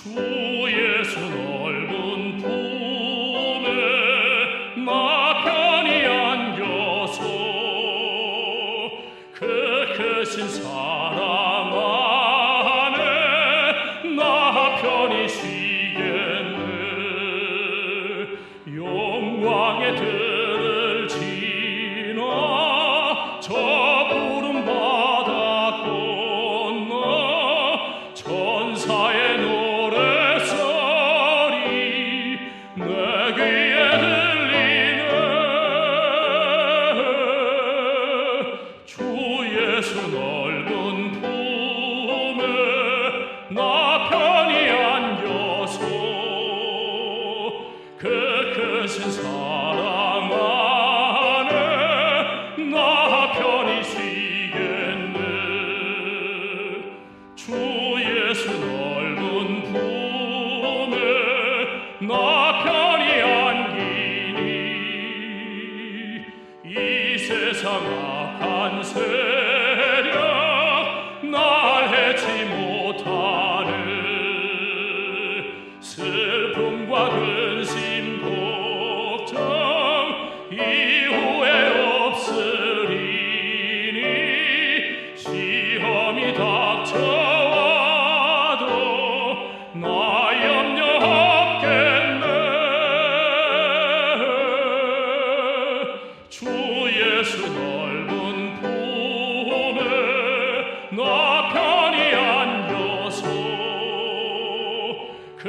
예수 넓은 품에 나 편히 안겨서 그 크신 사랑 안에 나 편히 쉬겠네. 영광의 들을 지나 저 푸른 바다 건너 천사의 노래소리 내 귀에 들리네. 주 예수 넓은 품에 나 편히 안겨서 그 크신 사랑 안에 나 편히 쉬겠네. 주 예수 넓은 품에 나 편히 안기니 이 세상 악한 세력 날 해치 못하네. 슬픔과 근심 걱정 이후에 없으리니 시험이 닥쳐와도 나 염려 없겠네. 주 예수 넓은 품에 나 편히 안겨서 그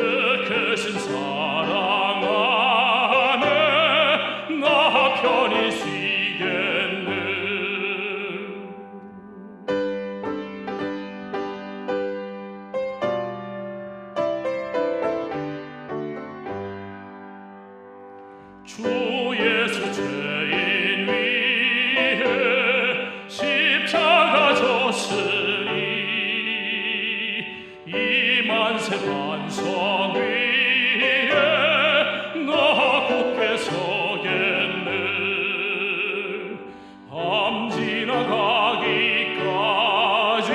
크신 사랑 안에 나 편히 쉬겠네. 주 예수 죄인 위해 십자가 졌으니 이 만세 반석 위에 나 굳게 서겠네. 밤 지나가기까지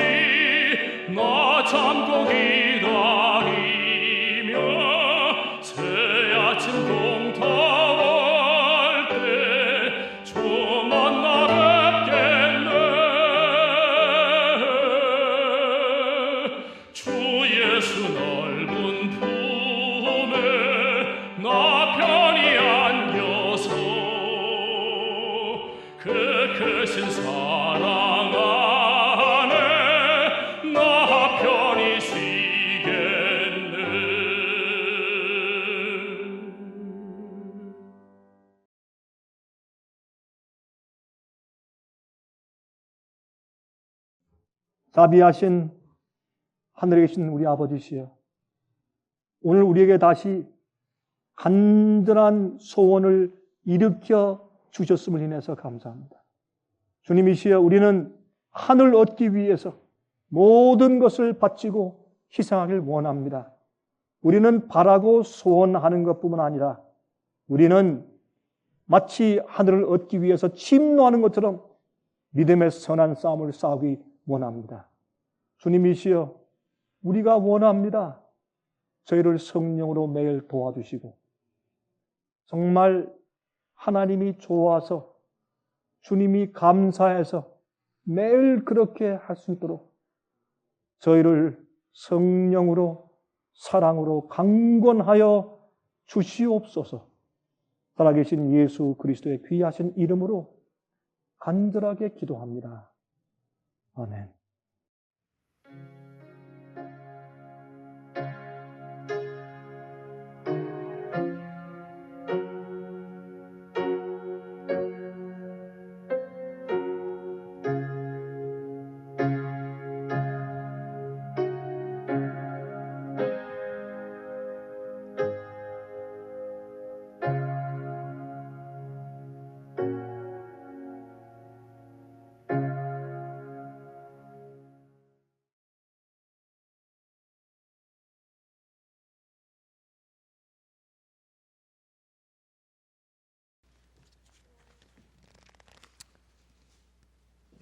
나 참고 기다리며 새 아침 동터할 때 주 만나 뵙겠네. 주 예수 넓은 품에 나 편히 안겨서 그 크신 사랑 안에 나 편히 쉬겠네. 자비하신 하늘에 계신 우리 아버지시여, 오늘 우리에게 다시 간절한 소원을 일으켜 주셨음을 인해서 감사합니다. 주님이시여, 우리는 하늘 얻기 위해서 모든 것을 바치고 희생하길 원합니다. 우리는 바라고 소원하는 것뿐만 아니라 우리는 마치 하늘을 얻기 위해서 침노하는 것처럼 믿음의 선한 싸움을 싸우기 원합니다. 주님이시여, 우리가 원합니다. 저희를 성령으로 매일 도와주시고 정말 하나님이 좋아서 주님이 감사해서 매일 그렇게 할 수 있도록 저희를 성령으로 사랑으로 강권하여 주시옵소서. 살아계신 예수 그리스도의 귀하신 이름으로 간절하게 기도합니다. 아멘.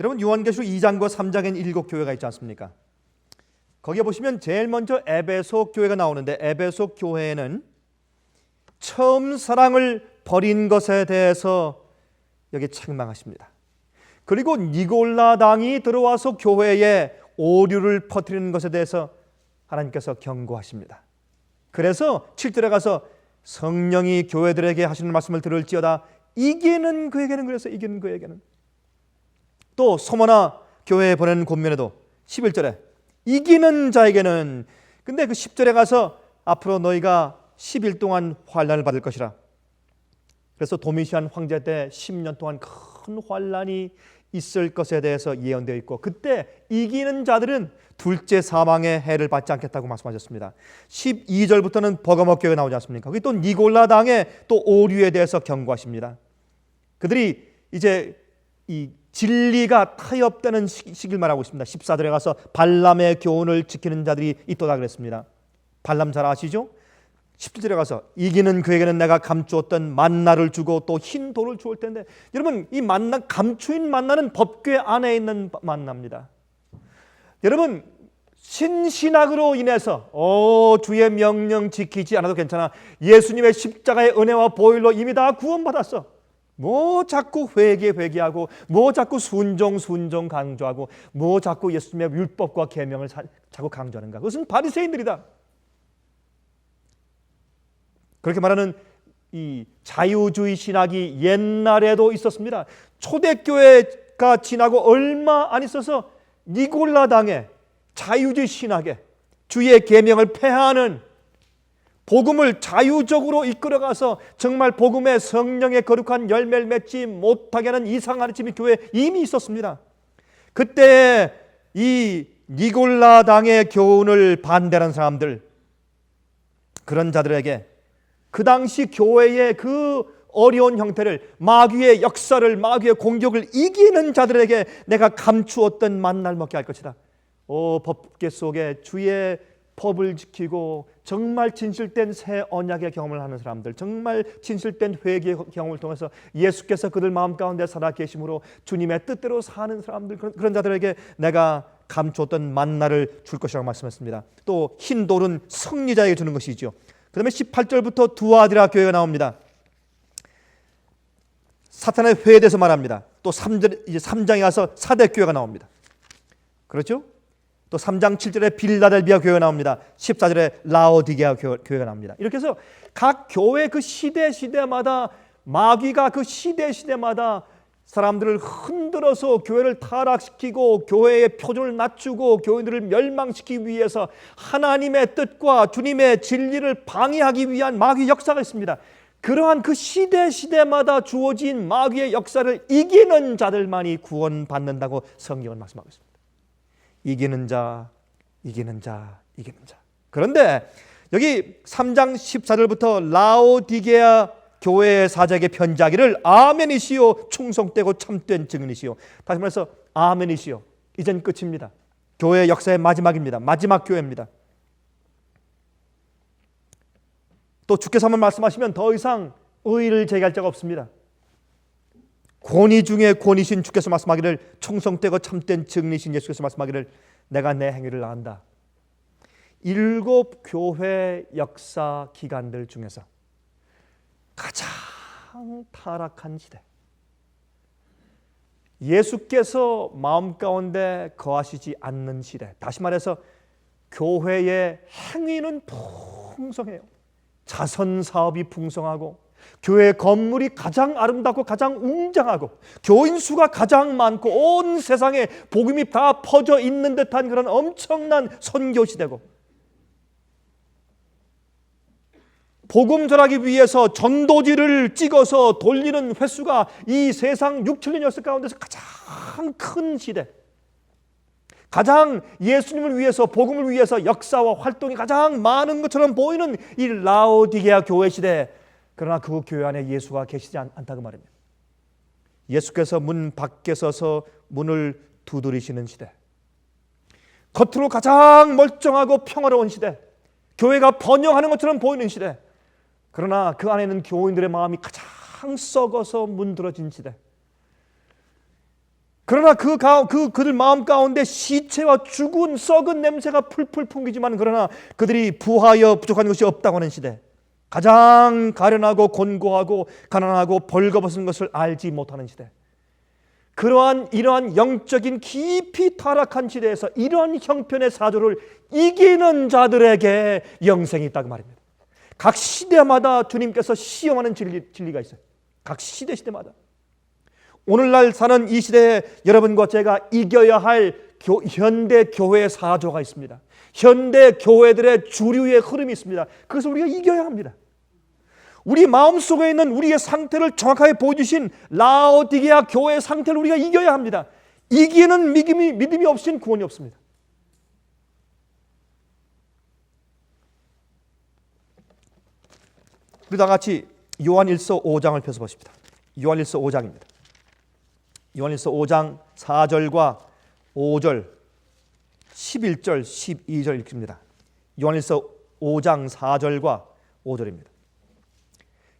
여러분, 요한계시록 2장과 3장엔 7 교회가 있지 않습니까? 거기에 보시면 제일 먼저 에베소 교회가 나오는데, 에베소 교회는 처음 사랑을 버린 것에 대해서 여기 책망하십니다. 그리고 니골라 당이 들어와서 교회에 오류를 퍼뜨리는 것에 대해서 하나님께서 경고하십니다. 그래서 7절에 가서 성령이 교회들에게 하시는 말씀을 들을지어다 이기는 그에게는, 그래서 이기는 그에게는, 또 소모나 교회에 보내는 권면에도 11절에 이기는 자에게는, 근데 그 10절에 가서 앞으로 너희가 10일 동안 환난을 받을 것이라. 그래서 도미시안 황제 때 10년 동안 큰 환난이 있을 것에 대해서 예언되어 있고, 그때 이기는 자들은 둘째 사망의 해를 받지 않겠다고 말씀하셨습니다. 12절부터는 버가모 교회가 나오지 않습니까? 거기 또 니골라 당의 또 오류에 대해서 경고하십니다. 그들이 이제 이 진리가 타협되는 시기를 말하고 있습니다. 14절에 가서 발람의 교훈을 지키는 자들이 있도다 그랬습니다. 발람 잘 아시죠? 17절에 가서 이기는 그에게는 내가 감추었던 만나를 주고 또 흰 돌을 주올 텐데, 여러분 이 만나, 감추인 만나는 법궤 안에 있는 만나입니다. 여러분 신신학으로 인해서 주의 명령 지키지 않아도 괜찮아, 예수님의 십자가의 은혜와 보혈로 이미 다 구원받았어, 뭐 자꾸 회개하고, 뭐 자꾸 순종 강조하고, 뭐 자꾸 예수님의 율법과 계명을 자꾸 강조하는가? 그것은 바리새인들이다. 그렇게 말하는 이 자유주의 신학이 옛날에도 있었습니다. 초대교회가 지나고 얼마 안 있어서 니골라 당의 자유주의 신학에 주의 계명을 폐하는, 복음을 자유적으로 이끌어가서 정말 복음의 성령의 거룩한 열매를 맺지 못하게 하는 이상한 집이 교회에 이미 있었습니다. 그때 이 니골라 당의 교훈을 반대하는 사람들, 그런 자들에게 그 당시 교회의 그 어려운 형태를, 마귀의 역사를, 마귀의 공격을 이기는 자들에게 내가 감추었던 만나를 먹게 할 것이다. 법궤 속에 주의 법을 지키고 정말 진실된 새 언약의 경험을 하는 사람들, 정말 진실된 회개의 경험을 통해서 예수께서 그들 마음 가운데 살아 계심으로 주님의 뜻대로 사는 사람들, 그런 자들에게 내가 감추었던 만나를 줄 것이라고 말씀했습니다. 또 흰 돌은 승리자에게 주는 것이죠. 그 다음에 18절부터 두아디라 교회가 나옵니다. 사탄의 회에 대해서 말합니다. 또 3장에 가서 사대 교회가 나옵니다. 그렇죠? 또 3장 7절에 빌라델비아 교회가 나옵니다. 14절에 라오디게아 교회가 나옵니다. 이렇게 해서 각 교회 그 시대마다 마귀가 그 시대마다 사람들을 흔들어서 교회를 타락시키고 교회의 표준을 낮추고 교인들을 멸망시키기 위해서 하나님의 뜻과 주님의 진리를 방해하기 위한 마귀 역사가 있습니다. 그러한 그 시대마다 주어진 마귀의 역사를 이기는 자들만이 구원받는다고 성경은 말씀하고 있습니다. 이기는 자. 그런데 여기 3장 14절부터 라오디게아 교회의 사자에게 편지하기를 아멘이시오, 충성되고 참된 증인이시오. 다시 말해서 아멘이시오, 이젠 끝입니다. 교회의 역사의 마지막입니다. 마지막 교회입니다. 또 주께서 한번 말씀하시면 더 이상 의의를 제기할 자가 없습니다. 권위 중에 권위신 주께서 말씀하기를, 충성되고 참된 증인이신 예수께서 말씀하기를 내가 내 행위를 안다. 7 교회 역사 기간들 중에서 가장 타락한 시대, 예수께서 마음 가운데 거하시지 않는 시대, 다시 말해서 교회의 행위는 풍성해요. 자선 사업이 풍성하고, 교회 건물이 가장 아름답고 가장 웅장하고, 교인 수가 가장 많고, 온 세상에 복음이 다 퍼져 있는 듯한 그런 엄청난 선교 시대고, 복음 전하기 위해서 전도지를 찍어서 돌리는 횟수가 이 세상 6, 7년 역사 가운데서 가장 큰 시대, 가장 예수님을 위해서, 복음을 위해서 역사와 활동이 가장 많은 것처럼 보이는 이 라오디게아 교회 시대, 그러나 그 교회 안에 예수가 계시지 않다고 말입니다. 예수께서 문 밖에 서서 문을 두드리시는 시대, 겉으로 가장 멀쩡하고 평화로운 시대, 교회가 번영하는 것처럼 보이는 시대, 그러나 그 안에 있는 교인들의 마음이 가장 썩어서 문드러진 시대, 그러나 그들 마음 가운데 시체와 죽은 썩은 냄새가 풀풀 풍기지만 그러나 그들이 부하여 부족한 것이 없다고 하는 시대, 가장 가련하고 곤고하고 가난하고 벌거벗은 것을 알지 못하는 시대, 이러한 영적인 깊이 타락한 시대에서 이러한 형편의 사조를 이기는 자들에게 영생이 있다고 말입니다. 각 시대마다 주님께서 시험하는 진리가 있어요. 각 시대마다. 오늘날 사는 이 시대에 여러분과 제가 이겨야 할 현대 교회의 사조가 있습니다. 현대 교회들의 주류의 흐름이 있습니다. 그것을 우리가 이겨야 합니다. 우리 마음속에 있는 우리의 상태를 정확하게 보여주신 라오디게아 교회의 상태를 우리가 이겨야 합니다. 이기는 믿음이 없이는 구원이 없습니다. 우리 다 같이 요한일서 5장을 펴서 보십시다. 요한일서 5장입니다. 요한일서 5장 4절과 5절, 11절, 12절 읽습니다. 요한일서 5장 4절과 5절입니다.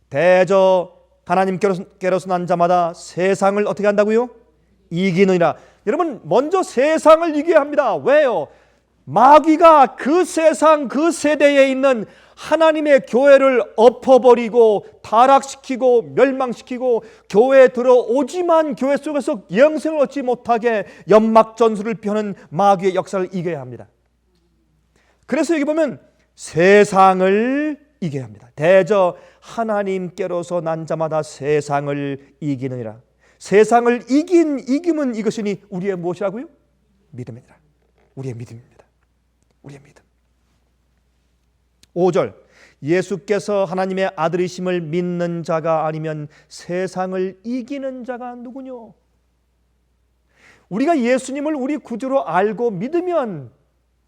대저 하나님께로서 난 자마다 세상을 어떻게 한다고요? 이기느니라. 여러분, 먼저 세상을 이겨야 합니다. 왜요? 마귀가 그 세상 그 세대에 있는 하나님의 교회를 엎어버리고 타락시키고 멸망시키고 교회에 들어오지만 교회 속에서 영생을 얻지 못하게 연막전술을 펴는 마귀의 역사를 이겨야 합니다. 그래서 여기 보면 세상을 이겨야 합니다. 대저 하나님께로서 난 자마다 세상을 이기느니라. 세상을 이김은 이것이니 우리의 무엇이라고요? 믿음이니라. 우리의 믿음입니다. 우리의 믿음. 5절, 예수께서 하나님의 아들이심을 믿는 자가 아니면 세상을 이기는 자가 누구뇨? 우리가 예수님을 우리 구주로 알고 믿으면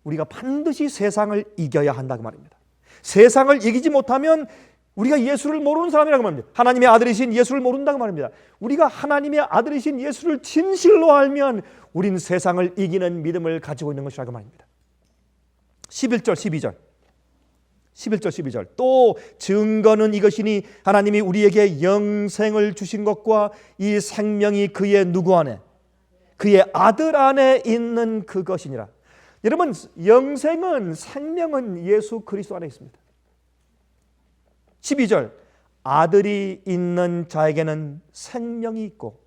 우리가 반드시 세상을 이겨야 한다고 말입니다. 세상을 이기지 못하면 우리가 예수를 모르는 사람이라고 말입니다. 하나님의 아들이신 예수를 모른다고 말입니다. 우리가 하나님의 아들이신 예수를 진실로 알면 우린 세상을 이기는 믿음을 가지고 있는 것이라고 말입니다. 11절 12절 또 증거는 이것이니 하나님이 우리에게 영생을 주신 것과 이 생명이 그의 누구 안에? 그의 아들 안에 있는 그것이니라. 여러분, 영생은, 생명은 예수 그리스도 안에 있습니다. 12절, 아들이 있는 자에게는 생명이 있고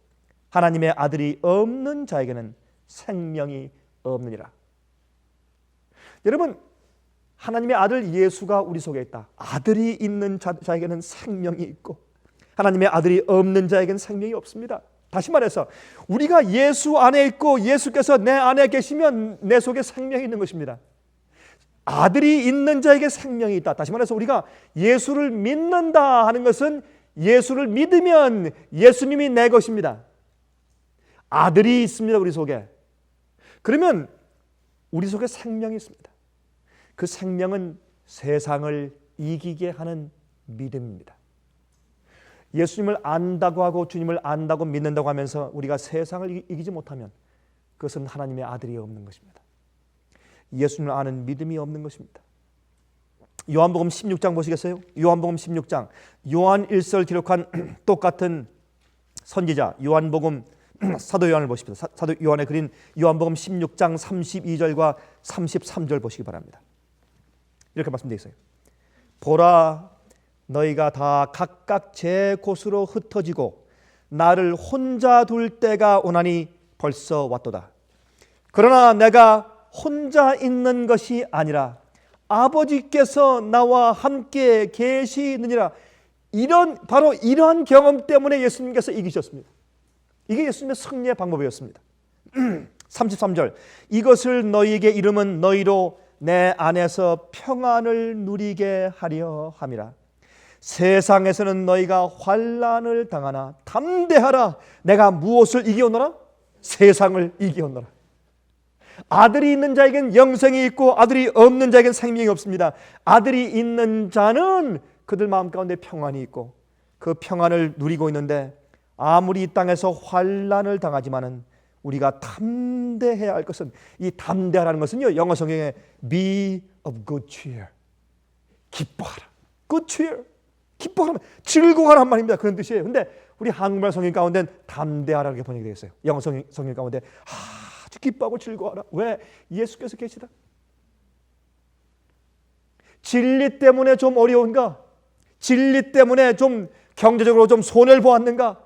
하나님의 아들이 없는 자에게는 생명이 없느니라. 여러분, 하나님의 아들 예수가 우리 속에 있다. 아들이 있는 자에게는 생명이 있고 하나님의 아들이 없는 자에게는 생명이 없습니다. 다시 말해서 우리가 예수 안에 있고 예수께서 내 안에 계시면 내 속에 생명이 있는 것입니다. 아들이 있는 자에게 생명이 있다. 다시 말해서 우리가 예수를 믿는다 하는 것은 예수를 믿으면 예수님이 내 것입니다. 아들이 있습니다. 우리 속에. 그러면 우리 속에 생명이 있습니다. 그 생명은 세상을 이기게 하는 믿음입니다. 예수님을 안다고 하고 주님을 안다고 믿는다고 하면서 우리가 세상을 이기지 못하면 그것은 하나님의 아들이 없는 것입니다. 예수님을 아는 믿음이 없는 것입니다. 요한복음 16장 보시겠어요? 요한복음 16장, 요한 1설 기록한 똑같은 선지자 요한복음 사도 요한을 보십시오. 사도 요한에 그린 요한복음 16장 32절과 33절 보시기 바랍니다. 이렇게 말씀되어 있어요. 보라, 너희가 다 각각 제 곳으로 흩어지고 나를 혼자 둘 때가 오나니 벌써 왔도다. 그러나 내가 혼자 있는 것이 아니라 아버지께서 나와 함께 계시느니라. 바로 이러한 경험 때문에 예수님께서 이기셨습니다. 이게 예수님의 승리의 방법이었습니다. 33절, 이것을 너희에게 이름은 너희로 내 안에서 평안을 누리게 하려 함이라. 세상에서는 너희가 환난을 당하나 담대하라. 내가 무엇을 이기었노라? 세상을 이기었노라. 아들이 있는 자에겐 영생이 있고 아들이 없는 자에겐 생명이 없습니다. 아들이 있는 자는 그들 마음 가운데 평안이 있고 그 평안을 누리고 있는데 아무리 이 땅에서 환난을 당하지만은 우리가 담대해야 할 것은, 이 담대하라는 것은요, 영어 성경에 be of good cheer, 기뻐하라. good cheer, 기뻐하라, 즐거워하란 말입니다. 그런 뜻이에요. 근데 우리 한국말 성경 가운데 담대하라 이렇게 번역이 되어 있어요. 영어 성경 가운데 아주 기뻐하고 즐거워하라. 왜? 예수께서 계시다. 진리 때문에 좀 어려운가? 진리 때문에 좀 경제적으로 좀 손해를 보았는가?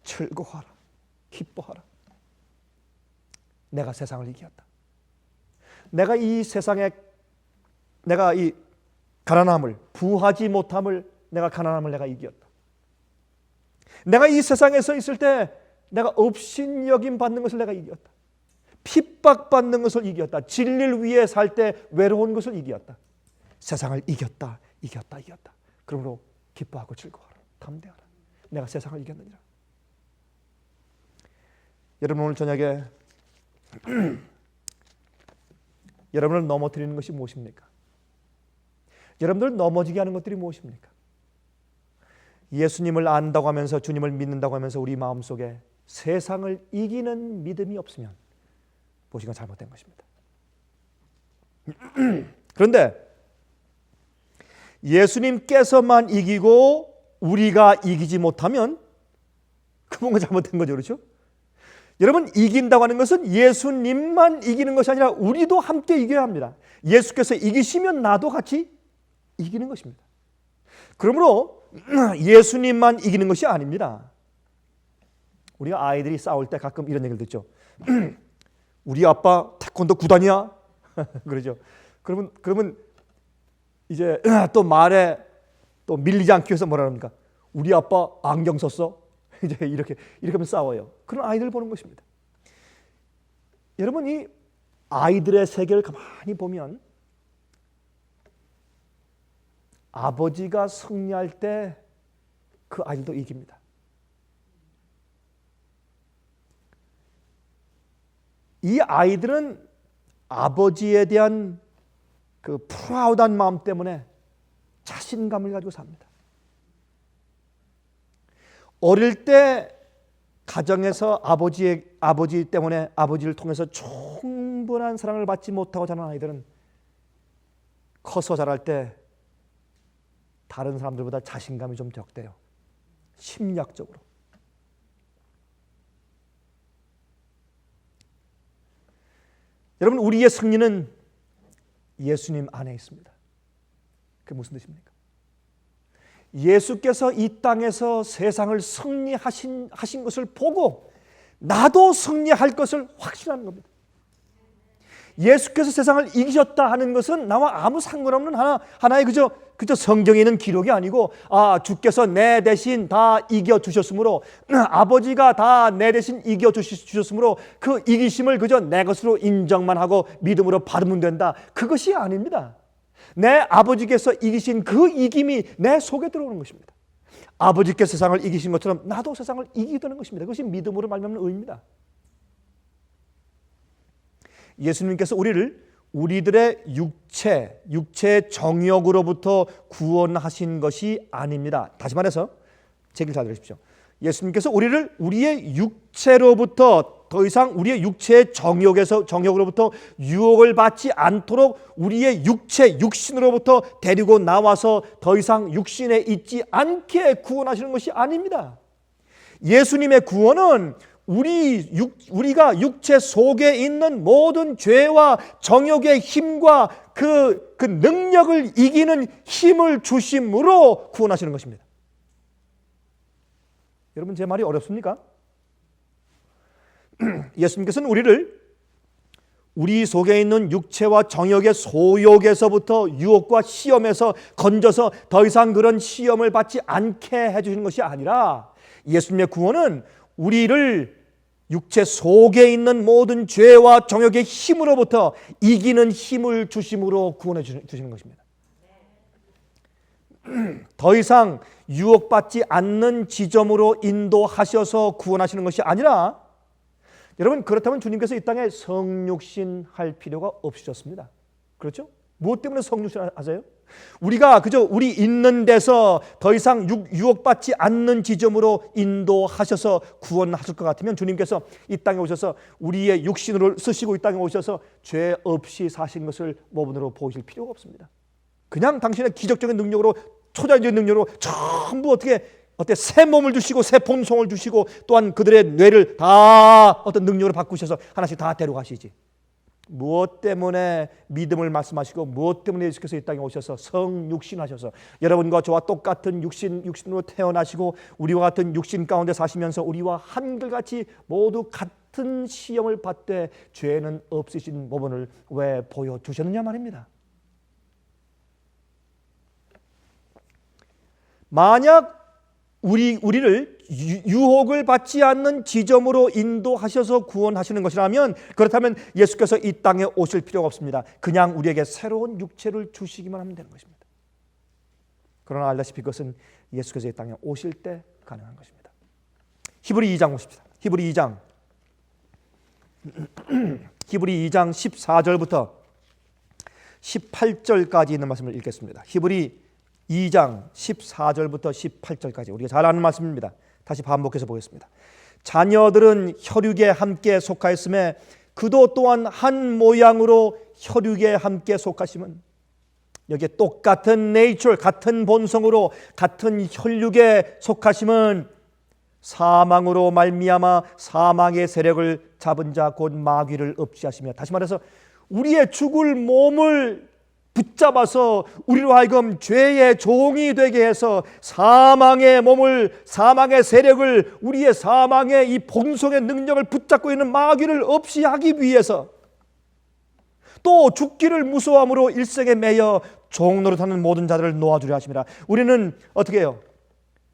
즐거워하라. 기뻐하라. 내가 세상을 이겼다. 내가 이 세상에 내가 이 가난함을, 부하지 못함을, 내가 가난함을 내가 이겼다. 내가 이 세상에서 있을 때 내가 업신여김 받는 것을 내가 이겼다. 핍박받는 것을 이겼다. 진리를 위해 살 때 외로운 것을 이겼다. 세상을 이겼다. 그러므로 기뻐하고 즐거워하라. 담대하라. 내가 세상을 이겼느니라. 여러분 오늘 저녁에 여러분을 넘어뜨리는 것이 무엇입니까? 여러분들 넘어지게 하는 것들이 무엇입니까? 예수님을 안다고 하면서 주님을 믿는다고 하면서 우리 마음속에 세상을 이기는 믿음이 없으면 보시기가 잘못된 것입니다. 그런데 예수님께서만 이기고 우리가 이기지 못하면 그 뭔가 잘못된 거죠. 그렇죠? 여러분 이긴다고 하는 것은 예수님만 이기는 것이 아니라 우리도 함께 이겨야 합니다. 예수께서 이기시면 나도 같이 이기는 것입니다. 그러므로 예수님만 이기는 것이 아닙니다. 우리가 아이들이 싸울 때 가끔 이런 얘기를 듣죠. 우리 아빠 태권도 구단이야. 그러죠. 그러면 이제 또 말에 또 밀리지 않기 위해서 뭐라 합니까? 우리 아빠 안경 썼어. 이제 이렇게 하면 싸워요. 그런 아이들 보는 것입니다. 여러분 이 아이들의 세계를 가만히 보면 아버지가 승리할 때 그 아이들도 이깁니다. 이 아이들은 아버지에 대한 그 프라우드한 마음 때문에 자신감을 가지고 삽니다. 어릴 때 가정에서 아버지 때문에 아버지를 통해서 충분한 사랑을 받지 못하고 자란 아이들은 커서 자랄 때 다른 사람들보다 자신감이 좀 적대요. 심리학적으로. 여러분 우리의 승리는 예수님 안에 있습니다. 그게 무슨 뜻입니까? 예수께서 이 땅에서 세상을 승리하신 것을 보고 나도 승리할 것을 확신하는 겁니다. 예수께서 세상을 이기셨다 하는 것은 나와 아무 상관없는 하나의 그저 성경에 있는 기록이 아니고 주께서 내 대신 다 이겨주셨으므로 아버지가 다 내 대신 이겨주셨으므로 그 이기심을 그저 내 것으로 인정만 하고 믿음으로 받으면 된다. 그것이 아닙니다. 내 아버지께서 이기신 그 이김이 내 속에 들어오는 것입니다. 아버지께서 세상을 이기신 것처럼 나도 세상을 이기게 되는 것입니다. 그것이 믿음으로 말미암는 의입니다. 예수님께서 우리들의 육체 정욕으로부터 구원하신 것이 아닙니다. 다시 말해서 제 얘기를 잘 들으십시오. 예수님께서 우리의 육체로부터 더 이상 우리의 육체의 정욕으로부터 유혹을 받지 않도록 우리의 육신으로부터 데리고 나와서 더 이상 육신에 있지 않게 구원하시는 것이 아닙니다. 예수님의 구원은 우리가 육체 속에 있는 모든 죄와 정욕의 힘과 그 능력을 이기는 힘을 주심으로 구원하시는 것입니다. 여러분 제 말이 어렵습니까? 예수님께서는 우리 속에 있는 육체와 정욕의 소욕에서부터 유혹과 시험에서 건져서 더 이상 그런 시험을 받지 않게 해주시는 것이 아니라 예수님의 구원은 우리를 육체 속에 있는 모든 죄와 정욕의 힘으로부터 이기는 힘을 주심으로 구원해 주시는 것입니다. 더 이상 유혹받지 않는 지점으로 인도하셔서 구원하시는 것이 아니라 여러분 그렇다면 주님께서 이 땅에 성육신 할 필요가 없으셨습니다. 그렇죠? 무엇 때문에 성육신 하세요? 우리가 그저 우리 있는 데서 더 이상 유혹받지 않는 지점으로 인도하셔서 구원하실 것 같으면 주님께서 이 땅에 오셔서 우리의 육신을 쓰시고 이 땅에 오셔서 죄 없이 사신 것을 모범으로 보실 필요가 없습니다. 그냥 당신의 기적적인 능력으로 초자연적인 능력으로 전부 어떻게 어때 새 몸을 주시고 새 본성을 주시고 또한 그들의 뇌를 다 어떤 능력으로 바꾸셔서 하나씩 다 데려가시지. 무엇 때문에 믿음을 말씀하시고 무엇 때문에 예수께서 이 땅에 오셔서 성육신하셔서 여러분과 저와 똑같은 육신으로 태어나시고 우리와 같은 육신 가운데 사시면서 우리와 한결같이 모두 같은 시험을 받되 죄는 없으신 부분을 왜 보여주셨느냐 말입니다. 만약 우리를 유혹을 받지 않는 지점으로 인도하셔서 구원하시는 것이라면, 그렇다면 예수께서 이 땅에 오실 필요가 없습니다. 그냥 우리에게 새로운 육체를 주시기만 하면 되는 것입니다. 그러나 알다시피 그것은 예수께서 이 땅에 오실 때 가능한 것입니다. 히브리 2장 보십시다. 히브리 2장 14절부터 18절까지 있는 말씀을 읽겠습니다. 히브리 2장 14절부터 18절까지 우리가 잘 아는 말씀입니다. 다시 반복해서 보겠습니다. 자녀들은 혈육에 함께 속하였음에 그도 또한 한 모양으로 혈육에 함께 속하심은, 여기에 똑같은 네이처, 같은 본성으로 같은 혈육에 속하심은 사망으로 말미암아 사망의 세력을 잡은 자 곧 마귀를 없이하시며, 다시 말해서 우리의 죽을 몸을 붙잡아서 우리로 하여금 죄의 종이 되게 해서 사망의 몸을, 사망의 세력을, 우리의 사망의 이 본성의 능력을 붙잡고 있는 마귀를 없이 하기 위해서, 또 죽기를 무서워함으로 일생에 매여 종노릇하는 모든 자들을 놓아주려 하심이라. 우리는 어떻게 해요?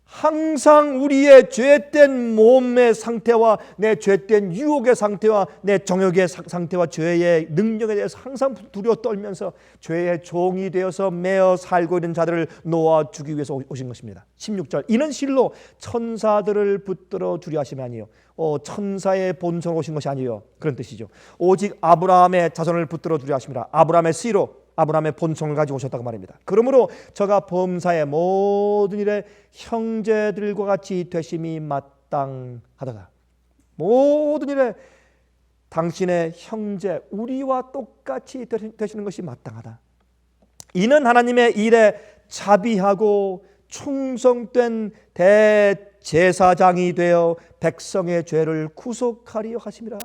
항상 우리의 죄된 몸의 상태와 내 죄된 유혹의 상태와 내 정욕의 상태와 죄의 능력에 대해서 항상 두려워 떨면서 죄의 종이 되어서 매어 살고 있는 자들을 놓아주기 위해서 오신 것입니다. 16절, 이는 실로 천사들을 붙들어 주려 하심이 아니요 천사의 본성으로 오신 것이 아니요 그런 뜻이죠. 오직 아브라함의 자손을 붙들어 주려 하심이라. 아브라함의 씨로 아브라함의 본성을 가지고 오셨다고 말입니다. 그러므로 저가 범사의 모든 일에 형제들과 같이 되심이 마땅하다. 모든 일에 당신의 형제, 우리와 똑같이 되시는 것이 마땅하다. 이는 하나님의 일에 자비하고 충성된 대제사장이 되어 백성의 죄를 구속하리여 하심이라.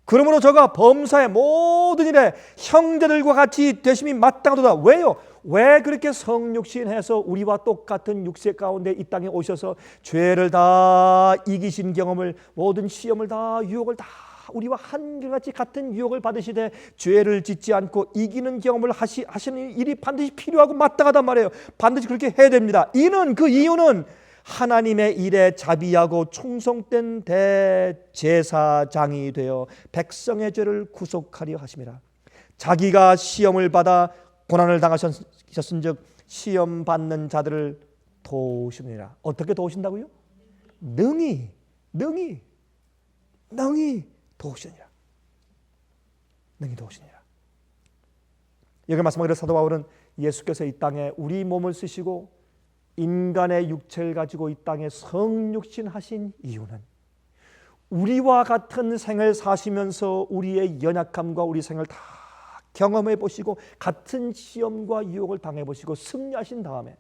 그러므로 저가 범사의 모든 일에 형제들과 같이 되심이 마땅하도다. 왜요? 왜 그렇게 성육신해서 우리와 똑같은 육체 가운데 이 땅에 오셔서 죄를 다 이기신 경험을, 모든 시험을 다, 유혹을 다 우리와 한결같이 같은 유혹을 받으시되 죄를 짓지 않고 이기는 경험을 하시는 일이 반드시 필요하고 마땅하단 말이에요. 반드시 그렇게 해야 됩니다. 그 이유는 하나님의 일에 자비하고 충성된 대제사장이 되어 백성의 죄를 구속하려 하심이라. 자기가 시험을 받아 고난을 당하셨은즉 시험 받는 자들을 도우시느니라. 어떻게 도우신다고요? 능히 도우시느니라. 능히 도우시느니라. 여기 말씀하기를 사도 바울은 예수께서 이 땅에 우리 몸을 쓰시고 인간의 육체를 가지고 이 땅에 성육신하신 이유는 우리와 같은 생을 사시면서 우리의 연약함과 우리 생을 다 경험해 보시고 같은 시험과 유혹을 당해 보시고 승리하신 다음에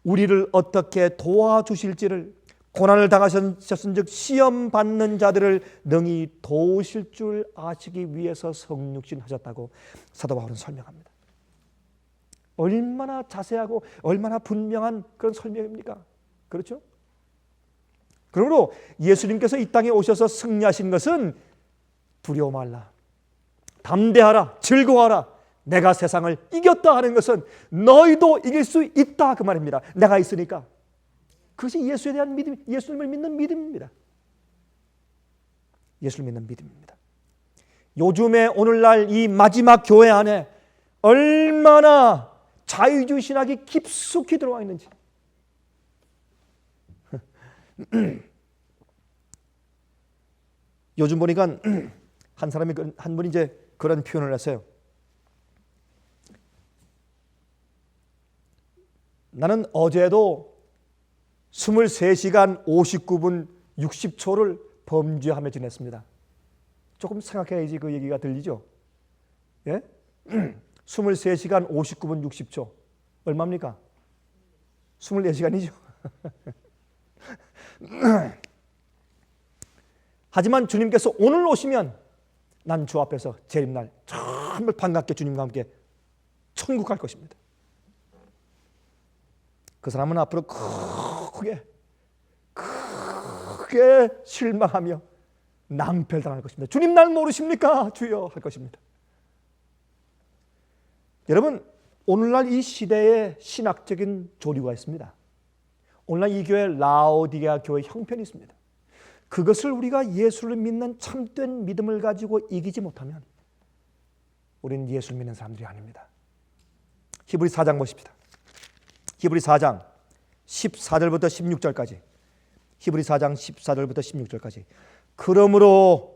우리를 어떻게 도와주실지를, 고난을 당하셨은즉 시험 받는 자들을 능히 도우실 줄 아시기 위해서 성육신하셨다고 사도 바울은 설명합니다. 얼마나 자세하고 얼마나 분명한 그런 설명입니까? 그렇죠? 그러므로 예수님께서 이 땅에 오셔서 승리하신 것은 두려워 말라, 담대하라, 즐거워하라, 내가 세상을 이겼다 하는 것은 너희도 이길 수 있다 그 말입니다. 내가 있으니까. 그것이 예수에 대한 믿음, 예수님을 믿는 믿음입니다. 예수를 믿는 믿음입니다. 요즘에 오늘날 이 마지막 교회 안에 얼마나 자유주의 신학이 깊숙이 들어와 있는지. 요즘 보니까 한 분이 이제 그런 표현을 했어요. 나는 어제도 23시간 59분 60초를 범죄하며 지냈습니다. 조금 생각해야지 그 얘기가 들리죠. 예? 23시간 59분 60초. 얼마입니까? 24시간이죠. 하지만 주님께서 오늘 오시면 난 주 앞에서 재림날 정말 반갑게 주님과 함께 천국 갈 것입니다. 그 사람은 앞으로 크게 실망하며 낭패당할 것입니다. 주님 날 모르십니까? 주여 할 것입니다. 여러분, 오늘날 이 시대에 신학적인 조류가 있습니다. 오늘날 이 교회 라오디게아 교회 형편이 있습니다. 그것을 우리가 예수를 믿는 참된 믿음을 가지고 이기지 못하면 우리는 예수를 믿는 사람들이 아닙니다. 히브리 4장 보십시다. 히브리 4장 14절부터 16절까지. 히브리 4장 14절부터 16절까지. 그러므로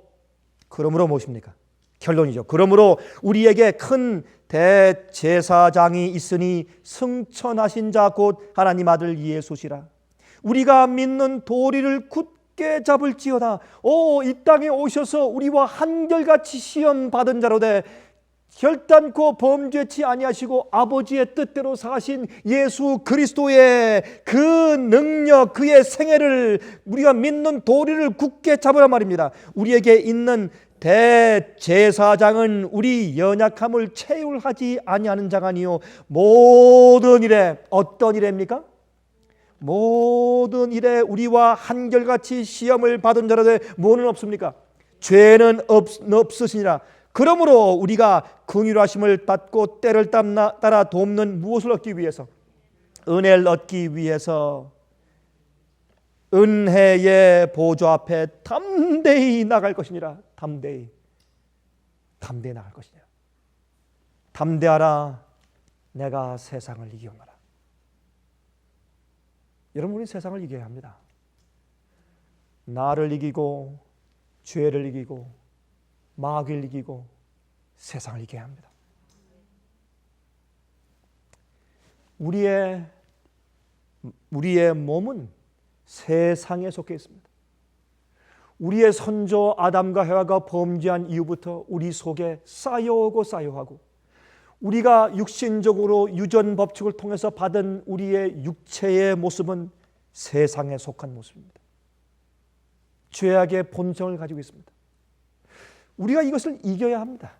무엇입니까? 결론이죠. 그러므로 우리에게 큰 대제사장이 있으니 승천하신 자 곧 하나님 아들 예수시라. 우리가 믿는 도리를 굳게 잡을지어다. 이 땅에 오셔서 우리와 한결같이 시험 받은 자로되 결단코 범죄치 아니하시고 아버지의 뜻대로 사신 예수 그리스도의 그 능력, 그의 생애를 우리가 믿는 도리를 굳게 잡으란 말입니다. 우리에게 있는 대제사장은 우리 연약함을 체휼하지 아니하는 자가 아니요 모든 일에, 어떤 일입니까? 모든 일에 우리와 한결같이 시험을 받은 자라되 뭐는 없습니까? 죄는 없으시니라. 그러므로 우리가 긍휼하심을 받고 때를 따라 돕는 무엇을 얻기 위해서? 은혜를 얻기 위해서 은혜의 보좌 앞에 담대히 나갈 것이니라. 담대히 나갈 것이니라. 담대하라. 내가 세상을 이기오노라. 여러분, 우리 세상을 이겨야 합니다. 나를 이기고 죄를 이기고 마귀를 이기고 세상을 이겨야 합니다. 우리의 몸은 세상에 속해 있습니다. 우리의 선조 아담과 해와가 범죄한 이후부터 우리 속에 쌓여오고 쌓여하고 우리가 육신적으로 유전 법칙을 통해서 받은 우리의 육체의 모습은 세상에 속한 모습입니다. 죄악의 본성을 가지고 있습니다. 우리가 이것을 이겨야 합니다.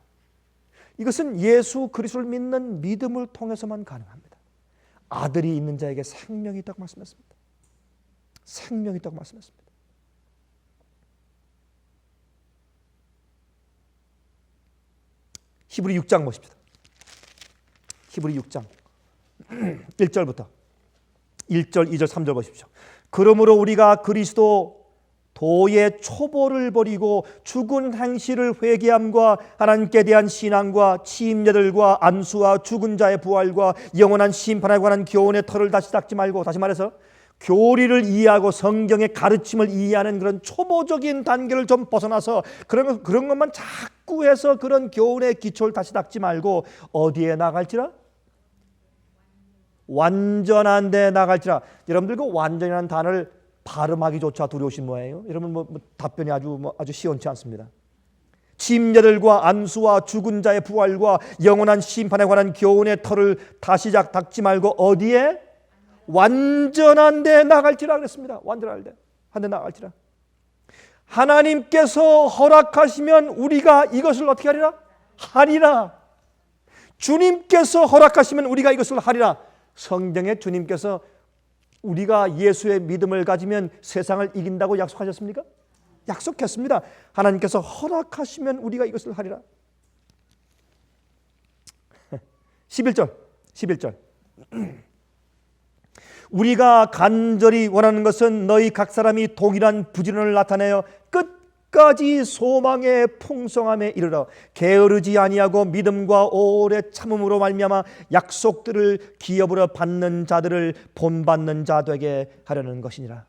이것은 예수 그리스도를 믿는 믿음을 통해서만 가능합니다. 아들이 있는 자에게 생명이 있다고 말씀했습니다. 생명이 있다고 말씀했습니다. 히브리 6장 보십시다. 히브리 6장 1절부터 1절, 2절, 3절 보십시오. 그러므로 우리가 그리스도 도의 초보를 버리고 죽은 행실을 회개함과 하나님께 대한 신앙과 침례들과 안수와 죽은 자의 부활과 영원한 심판에 관한 교훈의 털을 다시 닦지 말고, 다시 말해서 교리를 이해하고 성경의 가르침을 이해하는 그런 초보적인 단계를 좀 벗어나서 그런 것만 자꾸 해서 그런 교훈의 기초를 다시 닦지 말고 어디에 나갈지라? 완전한 데 나갈지라. 여러분들 그 완전이라는 단어를 발음하기조차 두려우신 모양이에요. 여러분 답변이 아주 시원치 않습니다. 침례들과 안수와 죽은 자의 부활과 영원한 심판에 관한 교훈의 털을 다시 닦지 말고 어디에? 완전한 데 나갈지라 그랬습니다. 완전한 데, 한 데 나갈지라. 하나님께서 허락하시면 우리가 이것을 어떻게 하리라? 하리라. 주님께서 허락하시면 우리가 이것을 하리라. 성경에 주님께서 우리가 예수의 믿음을 가지면 세상을 이긴다고 약속하셨습니까? 약속했습니다. 하나님께서 허락하시면 우리가 이것을 하리라. 11절 우리가 간절히 원하는 것은 너희 각 사람이 동일한 부지런을 나타내어 끝까지 소망의 풍성함에 이르러 게으르지 아니하고 믿음과 오래 참음으로 말미암아 약속들을 기업으로 받는 자들을 본받는 자 되게 하려는 것이니라.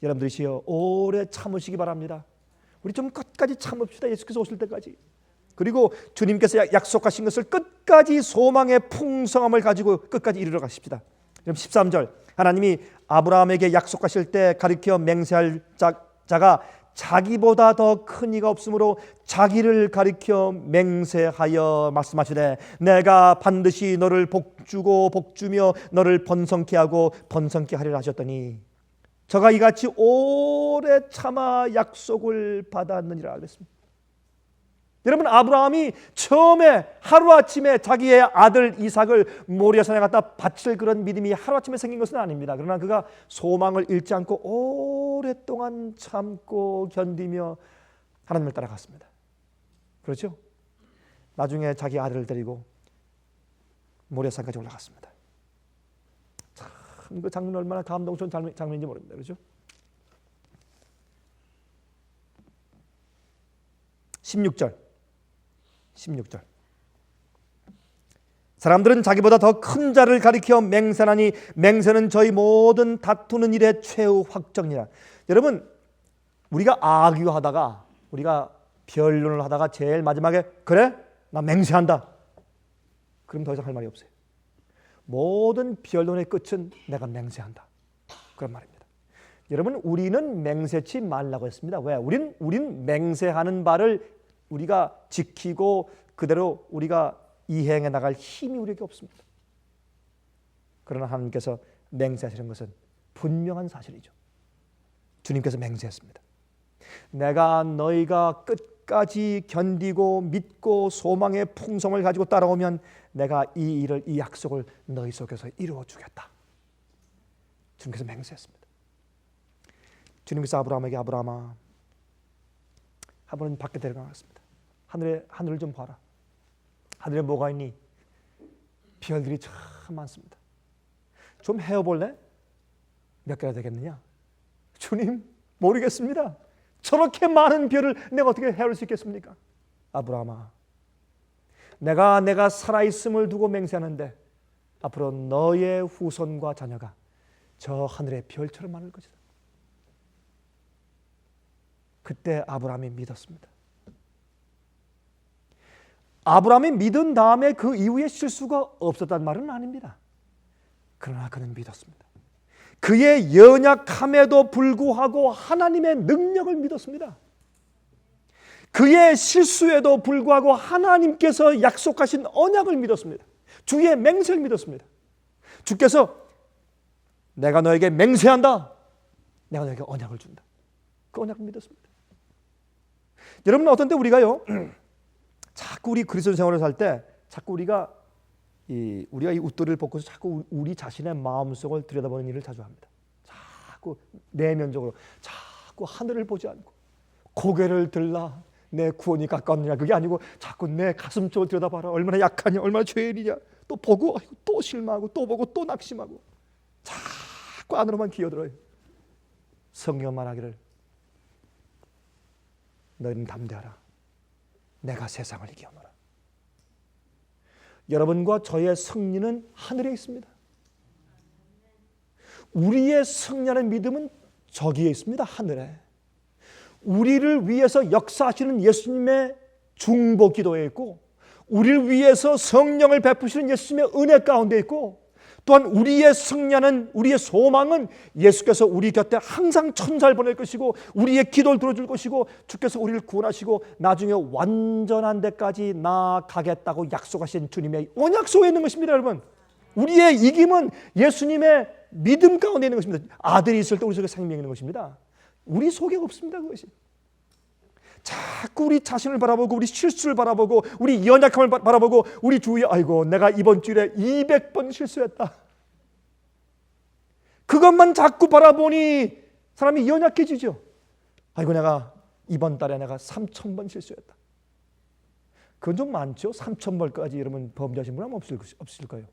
여러분들이시여 오래 참으시기 바랍니다. 우리 좀 끝까지 참읍시다. 예수께서 오실 때까지. 그리고 주님께서 약속하신 것을 끝까지 소망의 풍성함을 가지고 끝까지 이르러 가십시다. 그럼 13절 하나님이 아브라함에게 약속하실 때 가리켜 맹세할 자가 자기보다 더 큰 이가 없으므로 자기를 가리켜 맹세하여 말씀하시되 내가 반드시 너를 복주고 복주며 너를 번성케 하고 번성케 하리라 하셨더니 저가 이같이 오래 참아 약속을 받았느니라 그랬습니다. 여러분, 아브라함이 처음에 하루아침에 자기의 아들 이삭을 모리아산에 갖다 바칠 그런 믿음이 하루아침에 생긴 것은 아닙니다. 그러나 그가 소망을 잃지 않고 오랫동안 참고 견디며 하나님을 따라갔습니다. 그렇죠? 나중에 자기 아들을 데리고 모리아산까지 올라갔습니다. 참 그 장면 얼마나 감동스러운 장면인지 모릅니다. 그렇죠? 16절 사람들은 자기보다 더 큰 자를 가리켜 맹세하니 맹세는 저희 모든 다투는 일의 최후 확정이라. 여러분, 우리가 아귀하다가 우리가 변론을 하다가 제일 마지막에 그래? 나 맹세한다. 그럼 더 이상 할 말이 없어요. 모든 변론의 끝은 내가 맹세한다. 그런 말입니다. 여러분, 우리는 맹세치 말라고 했습니다. 왜? 우린 맹세하는 바를 우리가 지키고 그대로 우리가 이행해 나갈 힘이 우리에게 없습니다. 그러나 하나님께서 맹세하시는 것은 분명한 사실이죠. 주님께서 맹세했습니다. 내가 너희가 끝까지 견디고 믿고 소망의 풍성을 가지고 따라오면 내가 이 일을, 이 약속을 너희 속에서 이루어 주겠다. 주님께서 맹세했습니다. 주님께서 아브라함에게 아브라함아, 한번 밖에 데려가겠습니다. 하늘을 좀 봐라. 하늘에 뭐가 있니? 별들이 참 많습니다. 좀 헤어볼래? 몇 개나 되겠느냐? 주님, 모르겠습니다. 저렇게 많은 별을 내가 어떻게 헤아릴 수 있겠습니까? 아브라함아, 내가 살아있음을 두고 맹세하는데 앞으로 너의 후손과 자녀가 저 하늘의 별처럼 많을 것이다. 그때 아브라함이 믿었습니다. 아브라함이 믿은 다음에 그 이후에 실수가 없었단 말은 아닙니다. 그러나 그는 믿었습니다. 그의 연약함에도 불구하고 하나님의 능력을 믿었습니다. 그의 실수에도 불구하고 하나님께서 약속하신 언약을 믿었습니다. 주의 맹세를 믿었습니다. 주께서 내가 너에게 맹세한다. 내가 너에게 언약을 준다. 그 언약을 믿었습니다. 여러분, 어떤 때 우리가요, 자꾸 우리 그리스도 생활을 살 때 자꾸 우리가 이 웃돌이를 벗고서 자꾸 우리 자신의 마음속을 들여다보는 일을 자주 합니다. 자꾸 내면적으로 자꾸 하늘을 보지 않고 고개를 들라 내 구원이 가까웠느냐, 그게 아니고 자꾸 내 가슴 쪽을 들여다봐라. 얼마나 약하냐, 얼마나 죄인이냐. 또 보고 또 실망하고 또 보고 또 낙심하고 자꾸 안으로만 기어들어요. 성경 말하기를 너희는 담대하라. 내가 세상을 이겨노라. 여러분과 저의 승리는 하늘에 있습니다. 우리의 승리하는 믿음은 저기에 있습니다. 하늘에. 우리를 위해서 역사하시는 예수님의 중보 기도에 있고, 우리를 위해서 성령을 베푸시는 예수님의 은혜 가운데 있고, 또한 우리의 승리하는 우리의 소망은 예수께서 우리 곁에 항상 천사를 보낼 것이고 우리의 기도를 들어줄 것이고 주께서 우리를 구원하시고 나중에 완전한 데까지 나아가겠다고 약속하신 주님의 언약 속에 있는 것입니다. 여러분, 우리의 이김은 예수님의 믿음 가운데 있는 것입니다. 아들이 있을 때 우리 속에 생명이 있는 것입니다. 우리 속에 없습니다. 그것이. 자꾸 우리 자신을 바라보고 우리 실수를 바라보고 우리 연약함을 바라보고 우리 주위에 아이고 내가 이번 주일에 200번 실수했다. 그것만 자꾸 바라보니 사람이 연약해지죠. 아이고 내가 이번 달에 내가 3,000번 실수했다. 그건 좀 많죠. 3,000번까지 여러분 범죄하신 분은 없을 거예요.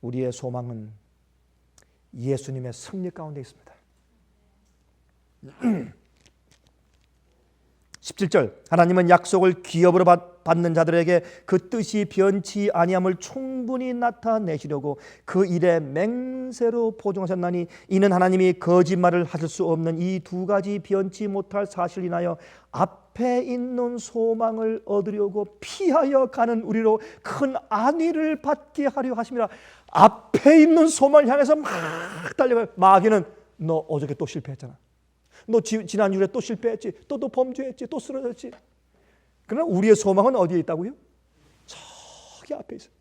우리의 소망은 예수님의 승리 가운데 있습니다. 17절 하나님은 약속을 기업으로 받는 자들에게 그 뜻이 변치 아니함을 충분히 나타내시려고 그 일에 맹세로 보증하셨나니 이는 하나님이 거짓말을 하실 수 없는 이 두 가지 변치 못할 사실을 인하여 앞에 있는 소망을 얻으려고 피하여 가는 우리로 큰 안위를 받게 하려 하심이라. 앞에 있는 소망을 향해서 막 달려가요. 마귀는 너 어저께 또 실패했잖아. 너 지난주에 또 실패했지. 또 범죄했지. 또 쓰러졌지. 그러나 우리의 소망은 어디에 있다고요? 저기 앞에 있어요.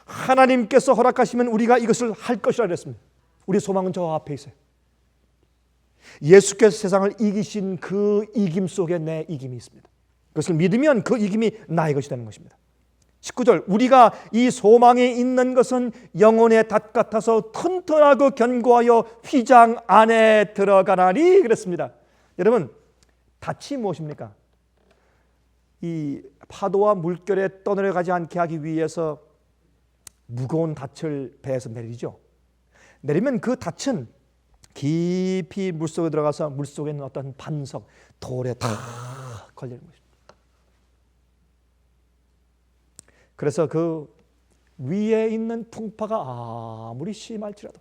하나님께서 허락하시면 우리가 이것을 할 것이라 그랬습니다. 우리의 소망은 저 앞에 있어요. 예수께서 세상을 이기신 그 이김 속에 내 이김이 있습니다. 그것을 믿으면 그 이김이 나의 것이 되는 것입니다. 19절, 우리가 이 소망에 있는 것은 영혼의 닷 같아서 튼튼하고 견고하여 휘장 안에 들어가나니 그랬습니다. 여러분, 닷이 무엇입니까? 이 파도와 물결에 떠내려가지 않게 하기 위해서 무거운 닷을 배에서 내리죠. 내리면 그 닷은 깊이 물속에 들어가서 물속에 있는 어떤 반석, 돌에 다 걸리는 것입니다. 그래서 그 위에 있는 풍파가 아무리 심할지라도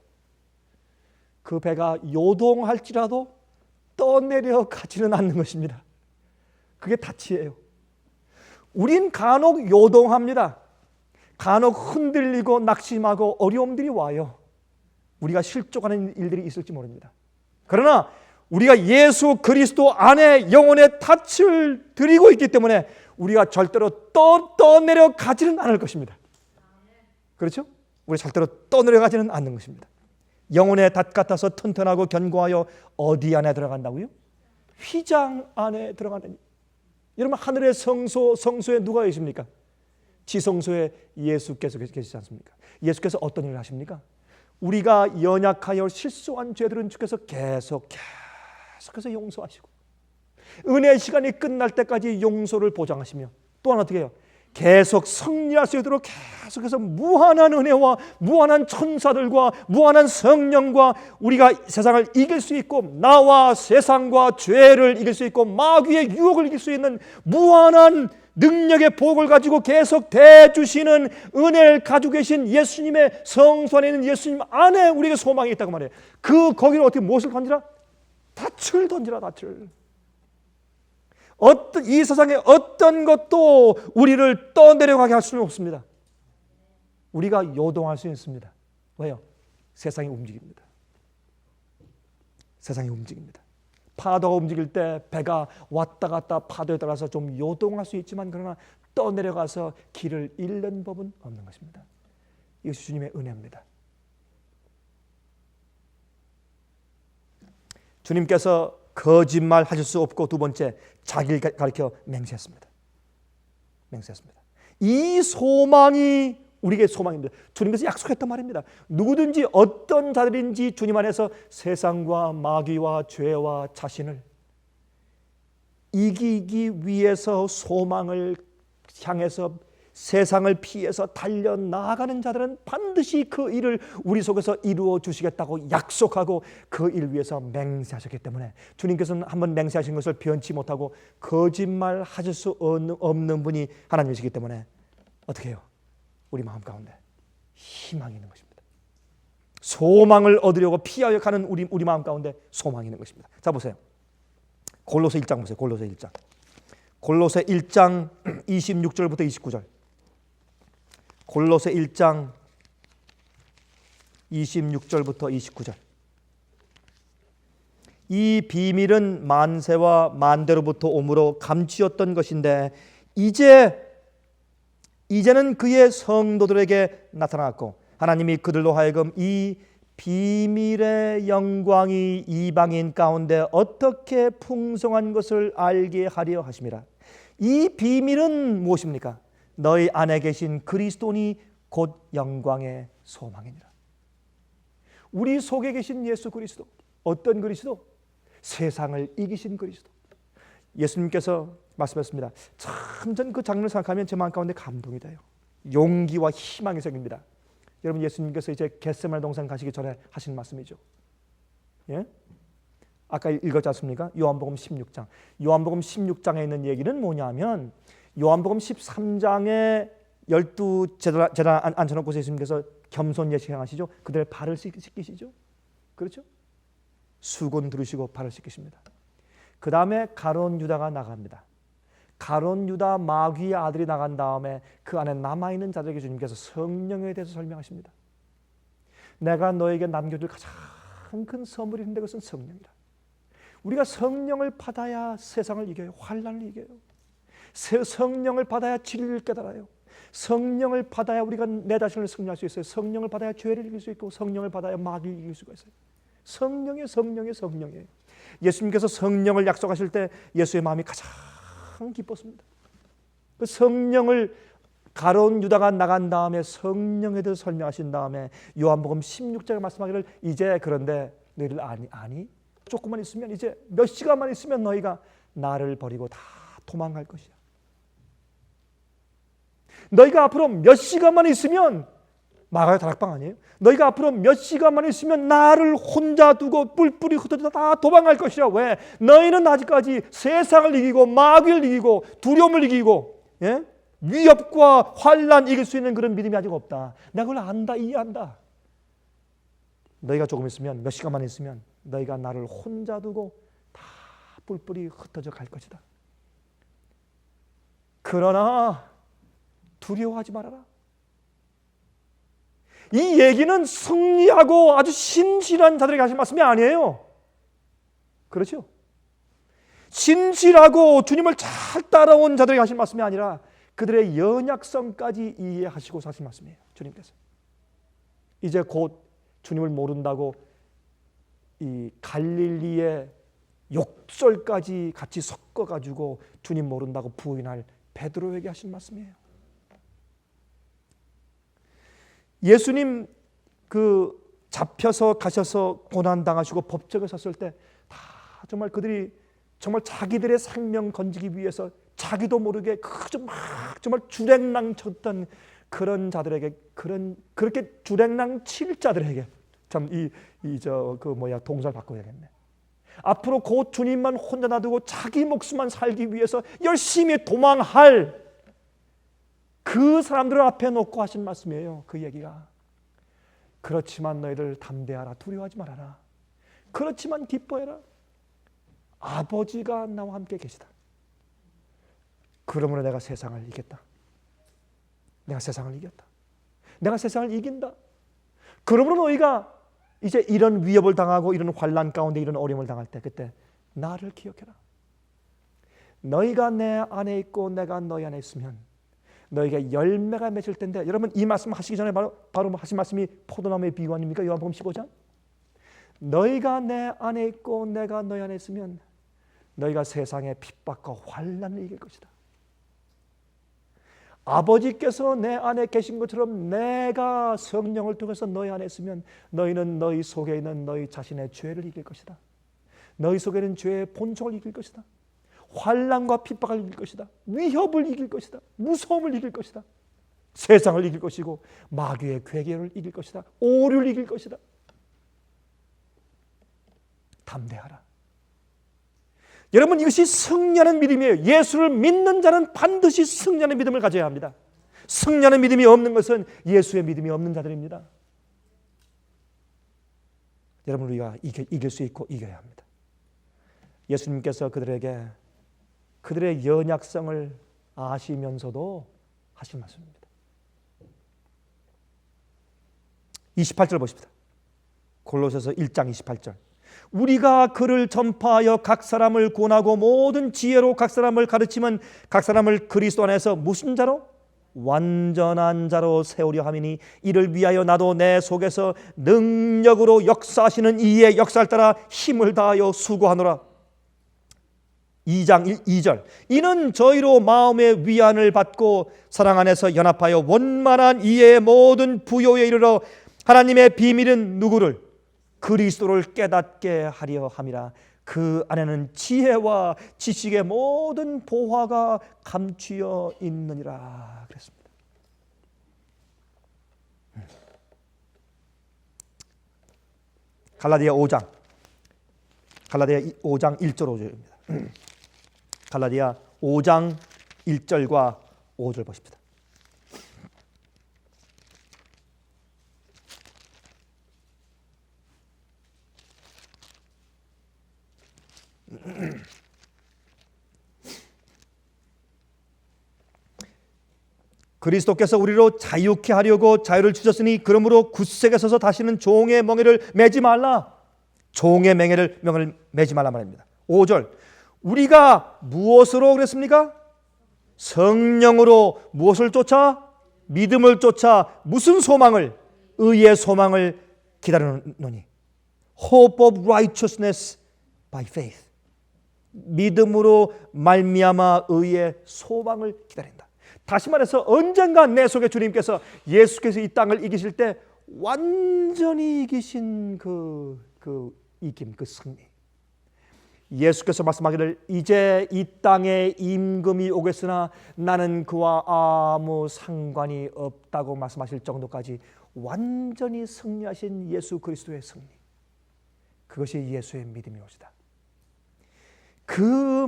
그 배가 요동할지라도 떠내려가지는 않는 것입니다. 그게 닻이에요. 우린 간혹 요동합니다. 간혹 흔들리고 낙심하고 어려움들이 와요. 우리가 실족하는 일들이 있을지 모릅니다. 그러나 우리가 예수 그리스도 안에 영혼의 닻을 드리고 있기 때문에 우리가 절대로 떠내려가지는 않을 것입니다. 그렇죠? 우리 절대로 떠내려가지는 않는 것입니다. 영혼의 닷 같아서 튼튼하고 견고하여 어디 안에 들어간다고요? 휘장 안에 들어가는. 여러분, 하늘의 성소에 누가 계십니까? 지성소에 예수께서 계시지 않습니까? 예수께서 어떤 일을 하십니까? 우리가 연약하여 실수한 죄들은 주께서 계속해서 용서하시고 은혜의 시간이 끝날 때까지 용서를 보장하시며 또 하나 어떻게 해요? 계속 승리할 수 있도록 계속해서 무한한 은혜와 무한한 천사들과 무한한 성령과 우리가 세상을 이길 수 있고 나와 세상과 죄를 이길 수 있고 마귀의 유혹을 이길 수 있는 무한한 능력의 복을 가지고 계속 대주시는 은혜를 가지고 계신 예수님의 성소 안에 있는 예수님 안에 우리에게 소망이 있다고 말해요. 거기를 어떻게 무엇을 던지라? 닻을 던지라. 닻을. 이 세상의 어떤 것도 우리를 떠내려가게 할 수는 없습니다. 우리가 요동할 수 있습니다. 왜요? 세상이 움직입니다. 세상이 움직입니다. 파도가 움직일 때 배가 왔다 갔다 파도에 따라서 좀 요동할 수 있지만 그러나 떠내려가서 길을 잃는 법은 없는 것입니다. 이것이 주님의 은혜입니다. 주님께서 거짓말 하실 수 없고 두 번째 자기를 가리켜 맹세했습니다. 이 소망이 우리에게 소망입니다. 주님께서 약속했단 말입니다. 누구든지 어떤 자들인지 주님 안에서 세상과 마귀와 죄와 자신을 이기기 위해서 소망을 향해서 세상을 피해서 달려나가는 자들은 반드시 그 일을 우리 속에서 이루어 주시겠다고 약속하고 그 일 위해서 맹세하셨기 때문에 주님께서는 한번 맹세하신 것을 변치 못하고 거짓말 하실 수 없는 분이 하나님이시기 때문에 어떻게 해요? 우리 마음 가운데 희망이 있는 것입니다. 소망을 얻으려고 피하여 가는 우리 마음 가운데 소망이 있는 것입니다. 자 보세요. 골로새 1장 보세요. 골로새 1장 26절부터 29절. 골로새 1장 26절부터 29절. 이 비밀은 만세와 만대로부터 오므로 감추었던 것인데 이제는 그의 성도들에게 나타났고 하나님이 그들로 하여금 이 비밀의 영광이 이방인 가운데 어떻게 풍성한 것을 알게 하려 하심이라. 이 비밀은 무엇입니까? 너희 안에 계신 그리스도니 곧 영광의 소망이니라. 우리 속에 계신 예수 그리스도. 어떤 그리스도? 세상을 이기신 그리스도. 예수님께서 말씀하셨습니다. 참 전 그 장면을 생각하면 제 마음 가운데 감동이 돼요. 용기와 희망이 생깁니다. 여러분, 예수님께서 이제 겟세마네 동산 가시기 전에 하신 말씀이죠. 예? 아까 읽었지 않습니까? 요한복음 16장. 요한복음 16장에 있는 얘기는 뭐냐면 요한복음 13장에 12제단 앉혀놓고 예수님께서 겸손 예식하시죠. 그들의 발을 씻기시죠. 그렇죠? 수건 두르시고 발을 씻기십니다. 그 다음에 가룟 유다가 나갑니다. 가룟 유다 마귀의 아들이 나간 다음에 그 안에 남아있는 자들에게 주님께서 성령에 대해서 설명하십니다. 내가 너에게 남겨줄 가장 큰 선물이 있는데 그것은 성령이라. 우리가 성령을 받아야 세상을 이겨요. 환난을 이겨요. 성령을 받아야 진리를 깨달아요. 성령을 받아야 우리가 내 자신을 승리할 수 있어요. 성령을 받아야 죄를 이길 수 있고 성령을 받아야 마귀를 이길 수가 있어요. 성령이에요. 예수님께서 성령을 약속하실 때 예수의 마음이 가장 기뻤습니다. 그 성령을 가룟 유다가 나간 다음에 성령에 대해서 설명하신 다음에 요한복음 16장에 말씀하기를 이제 그런데 너희들 아니 조금만 있으면 이제 몇 시간만 있으면 너희가 나를 버리고 다 도망갈 것이야. 너희가 앞으로 몇 시간만 있으면 마가의 다락방 아니에요? 너희가 앞으로 몇 시간만 있으면 나를 혼자 두고 뿔뿔이 흩어져 다 도망갈 것이라. 왜? 너희는 아직까지 세상을 이기고 마귀를 이기고 두려움을 이기고 위협과 환난 이길 수 있는 그런 믿음이 아직 없다. 내가 그걸 안다, 이해한다. 너희가 조금 있으면 몇 시간만 있으면 너희가 나를 혼자 두고 다 뿔뿔이 흩어져 갈 것이다. 그러나 두려워하지 말아라. 이 얘기는 승리하고 아주 신실한 자들에게 하신 말씀이 아니에요. 그렇죠? 신실하고 주님을 잘 따라온 자들에게 하신 말씀이 아니라 그들의 연약성까지 이해하시고 하신 말씀이에요. 주님께서 이제 곧 주님을 모른다고 이 갈릴리의 욕설까지 같이 섞어가지고 주님 모른다고 부인할 베드로에게 하신 말씀이에요. 예수님 그 잡혀서 가셔서 고난 당하시고 법정에 섰을 때 다 정말 그들이 정말 자기들의 생명 건지기 위해서 자기도 모르게 정말 주랭랑 쳤던 그런 자들에게 그렇게 주랭랑 칠 자들에게 참 동사를 바꿔야겠네. 앞으로 곧 주님만 혼자 놔두고 자기 목숨만 살기 위해서 열심히 도망할 그 사람들을 앞에 놓고 하신 말씀이에요. 그 얘기가. 그렇지만 너희들 담대하라. 두려워하지 말아라. 그렇지만 기뻐해라. 아버지가 나와 함께 계시다. 그러므로 내가 세상을 이겼다. 내가 세상을 이겼다. 내가 세상을 이긴다. 그러므로 너희가 이제 이런 위협을 당하고 이런 환난 가운데 이런 어려움을 당할 때 그때 나를 기억해라. 너희가 내 안에 있고 내가 너희 안에 있으면 너희가 열매가 맺을 텐데, 여러분 이 말씀 하시기 전에 바로 하신 말씀이 포도나무의 비유 아닙니까? 요한복음 15장. 너희가 내 안에 있고 내가 너희 안에 있으면 너희가 세상의 핍박과 환난을 이길 것이다. 아버지께서 내 안에 계신 것처럼 내가 성령을 통해서 너희 안에 있으면 너희는 너희 속에 있는 너희 자신의 죄를 이길 것이다. 너희 속에 있는 죄의 본성을 이길 것이다. 환난과 핍박을 이길 것이다. 위협을 이길 것이다. 무서움을 이길 것이다. 세상을 이길 것이고 마귀의 괴계를 이길 것이다. 오류를 이길 것이다. 담대하라. 여러분 이것이 승리하는 믿음이에요. 예수를 믿는 자는 반드시 승리하는 믿음을 가져야 합니다. 승리하는 믿음이 없는 것은 예수의 믿음이 없는 자들입니다. 여러분 우리가 이길 수 있고 이겨야 합니다. 예수님께서 그들에게 그들의 연약성을 아시면서도 하신 말씀입니다. 28절 보십시다. 골로새서 1장 28절. 우리가 그를 전파하여 각 사람을 권하고 모든 지혜로 각 사람을 가르치면 각 사람을 그리스도 안에서 무슨 자로? 완전한 자로 세우려 함이니 이를 위하여 나도 내 속에서 능력으로 역사하시는 이의 역사를 따라 힘을 다하여 수고하노라. 2장 2절. 이는 저희로 마음의 위안을 받고 사랑 안에서 연합하여 원만한 이의 모든 부요에 이르러 하나님의 비밀은 누구를? 그리스도를 깨닫게 하려 함이라. 그 안에는 지혜와 지식의 모든 보화가 감추어 있느니라 그랬습니다. 갈라디아 5장 갈라디아 5장 1절 5절입니다. 갈라디아 5장 1절과 5절 보십시다. 그리스도께서 우리로 자유케 하려고 자유를 주셨으니 그러므로 굳세게 서서 다시는 종의 멍에를 매지 말라. 종의 멍에를 매지 말라 말입니다. 5절. 우리가 무엇으로 그랬습니까? 성령으로 무엇을 쫓아? 믿음을 쫓아 무슨 소망을? 의의 소망을 기다리노니. Hope of righteousness by faith. 믿음으로 말미암아 의의 소망을 기다린다. 다시 말해서 언젠가 내 속에 주님께서 예수께서 이 땅을 이기실 때 완전히 이기신 그 이김, 그 승리. 예수께서 말씀하기를 이제 이 땅에 임금이 오겠으나 나는 그와 아무 상관이 없다고 말씀하실 정도까지 완전히 승리하신 예수 그리스도의 승리. 그것이 예수의 믿음이옵시다. 그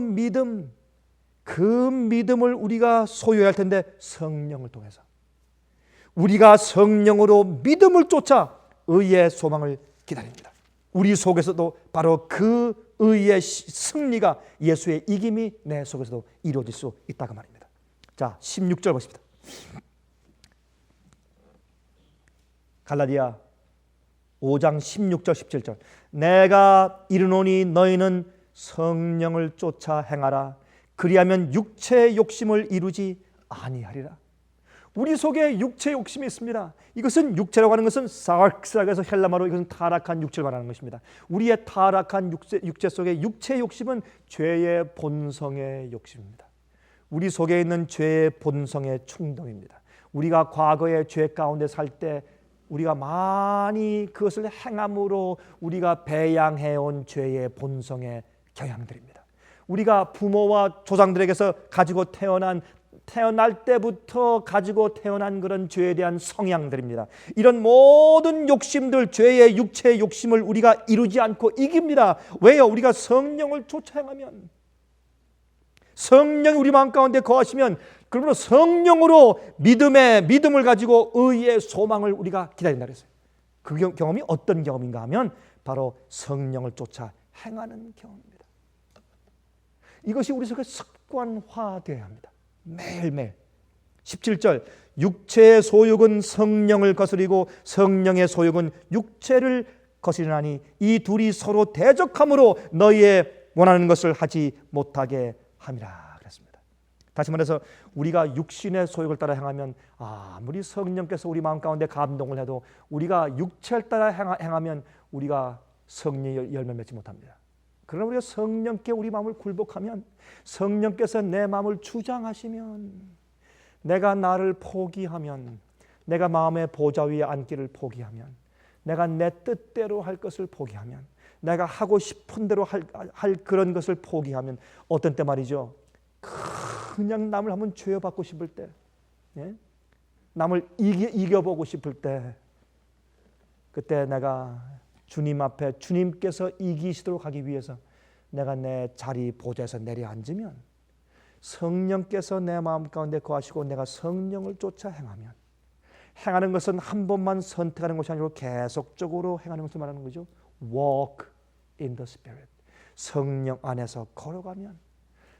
믿음을 우리가 소유해야 할 텐데 성령을 통해서 우리가 성령으로 믿음을 쫓아 의의 소망을 기다립니다. 우리 속에서도 바로 그 의의 승리가 예수의 이김이 내 속에서도 이루어질 수 있다고 말입니다. 자, 16절 보십니다. 갈라디아 5장 16절 17절. 내가 이르노니 너희는 성령을 쫓아 행하라. 그리하면 육체의 욕심을 이루지 아니하리라. 우리 속에 육체의 욕심이 있습니다. 이것은 육체라고 하는 것은 사르스라고 해서 헬라말로 이것은 타락한 육체를 말하는 것입니다. 우리의 타락한 육체 속에 육체의 욕심은 죄의 본성의 욕심입니다. 우리 속에 있는 죄의 본성의 충동입니다. 우리가 과거의 죄 가운데 살 때 우리가 많이 그것을 행함으로 우리가 배양해온 죄의 본성의 경향들입니다. 우리가 부모와 조상들에게서 가지고 태어날 때부터 가지고 태어난 그런 죄에 대한 성향들입니다. 이런 모든 욕심들, 죄의 육체의 욕심을 우리가 이루지 않고 이깁니다. 왜요? 우리가 성령을 쫓아 행하면, 성령이 우리 마음 가운데 거하시면, 그러므로 성령으로 믿음을 가지고 의의 소망을 우리가 기다린다 그랬어요. 그 경험이 어떤 경험인가 하면 바로 성령을 쫓아 행하는 경험입니다. 이것이 우리 속에 습관화되어야 합니다. 매일매일. 17절. 육체의 소욕은 성령을 거스리고 성령의 소욕은 육체를 거스리나니 이 둘이 서로 대적함으로 너희의 원하는 것을 하지 못하게 함이라 그랬습니다. 다시 말해서 우리가 육신의 소욕을 따라 행하면 아무리 성령께서 우리 마음 가운데 감동을 해도 우리가 육체를 따라 행하면 우리가 성령의 열매 맺지 못합니다. 그러나 우리가 성령께 우리 마음을 굴복하면, 성령께서 내 마음을 주장하시면, 내가 나를 포기하면, 내가 마음의 보좌 위에 앉기를 포기하면, 내가 내 뜻대로 할 것을 포기하면, 내가 하고 싶은 대로 할 그런 것을 포기하면, 어떤 때 말이죠, 그냥 남을 한번 죄어받고 싶을 때, 남을 이겨보고 싶을 때, 그때 내가 주님 앞에 주님께서 이기시도록 하기 위해서 내가 내 자리 보좌에서 내려앉으면, 성령께서 내 마음 가운데 거하시고 내가 성령을 쫓아 행하면, 행하는 것은 한 번만 선택하는 것이 아니고 계속적으로 행하는 것을 말하는 거죠. Walk in the Spirit. 성령 안에서 걸어가면,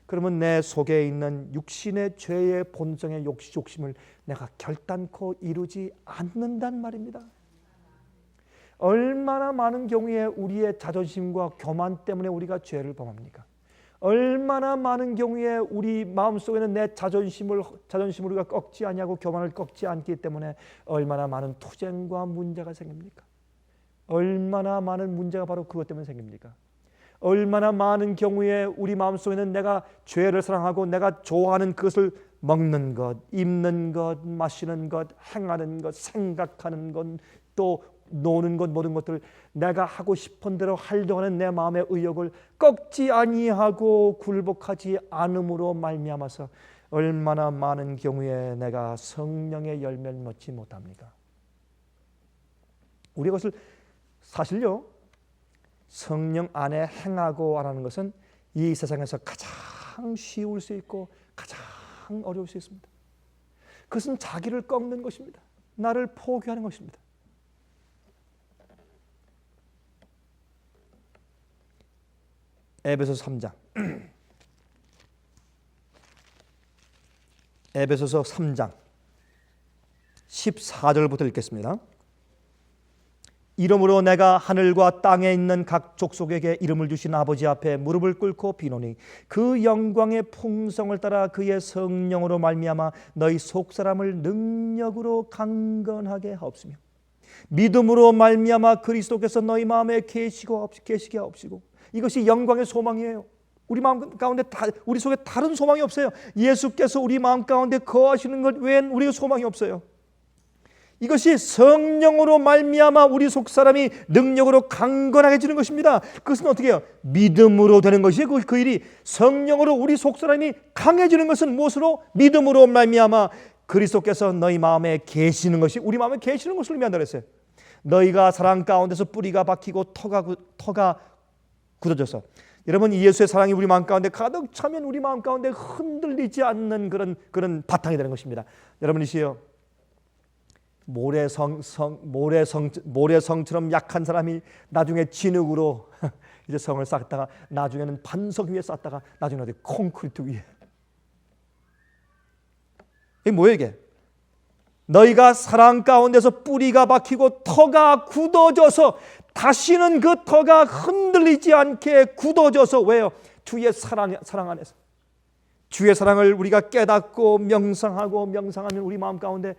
그러면 내 속에 있는 육신의 죄의 본성의 욕심을 내가 결단코 이루지 않는단 말입니다. 얼마나 많은 경우에 우리의 자존심과 교만 때문에 우리가 죄를 범합니까? 얼마나 많은 경우에 우리 마음속에는 내 자존심을 우리가 꺾지 않냐고 교만을 꺾지 않기 때문에 얼마나 많은 투쟁과 문제가 생깁니까? 얼마나 많은 문제가 바로 그것 때문에 생깁니까? 얼마나 많은 경우에 우리 마음속에는 내가 죄를 사랑하고 내가 좋아하는 그것을 먹는 것, 입는 것, 마시는 것, 행하는 것, 생각하는 것, 또 노는 것, 모든 것들 내가 하고 싶은 대로 하려고 하는 내 마음의 의욕을 꺾지 아니하고 굴복하지 않음으로 말미암아서 얼마나 많은 경우에 내가 성령의 열매를 맺지 못합니까? 우리 그것을 사실요, 성령 안에 행하고 안 하는 것은 이 세상에서 가장 쉬울 수 있고 가장 어려울 수 있습니다. 그것은 자기를 꺾는 것입니다. 나를 포기하는 것입니다. 에베소서 3장 에베소서 3장 14절부터 읽겠습니다. 이러므로 내가 하늘과 땅에 있는 각 족속에게 이름을 주신 아버지 앞에 무릎을 꿇고 비노니 그 영광의 풍성을 따라 그의 성령으로 말미암아 너희 속사람을 능력으로 강건하게 하옵시며 믿음으로 말미암아 그리스도께서 너희 마음에 계시게 하옵시고. 이것이 영광의 소망이에요. 우리 마음 가운데 우리 속에 다른 소망이 없어요. 예수께서 우리 마음 가운데 거하시는 것 외엔 우리가 소망이 없어요. 이것이 성령으로 말미암아 우리 속사람이 능력으로 강건하게 지는 것입니다. 그것은 어떻게 해요? 믿음으로 되는 것이에요. 그 일이 성령으로 우리 속사람이 강해지는 것은 무엇으로? 믿음으로 말미암아 그리스도께서 너희 마음에 계시는 것이, 우리 마음에 계시는 것을 의미한다 그랬어요. 너희가 사랑 가운데서 뿌리가 박히고 터가 굳어져서, 여러분 이 예수의 사랑이 우리 마음 가운데 가득 차면 우리 마음 가운데 흔들리지 않는 그런 바탕이 되는 것입니다. 여러분이시여, 모래성처럼 약한 사람이 나중에 진흙으로 이제 성을 쌓다가 나중에는 반석 위에 쌓다가 나중에 어디 콘크리트 위에. 이게 뭐예요 이게? 너희가 사랑 가운데서 뿌리가 박히고 터가 굳어져서 다시는 그 터가 흔들리지 않게 굳어져서, 왜요? 주의 사랑 안에서 주의 사랑을 우리가 깨닫고 명상하면 우리 마음 가운데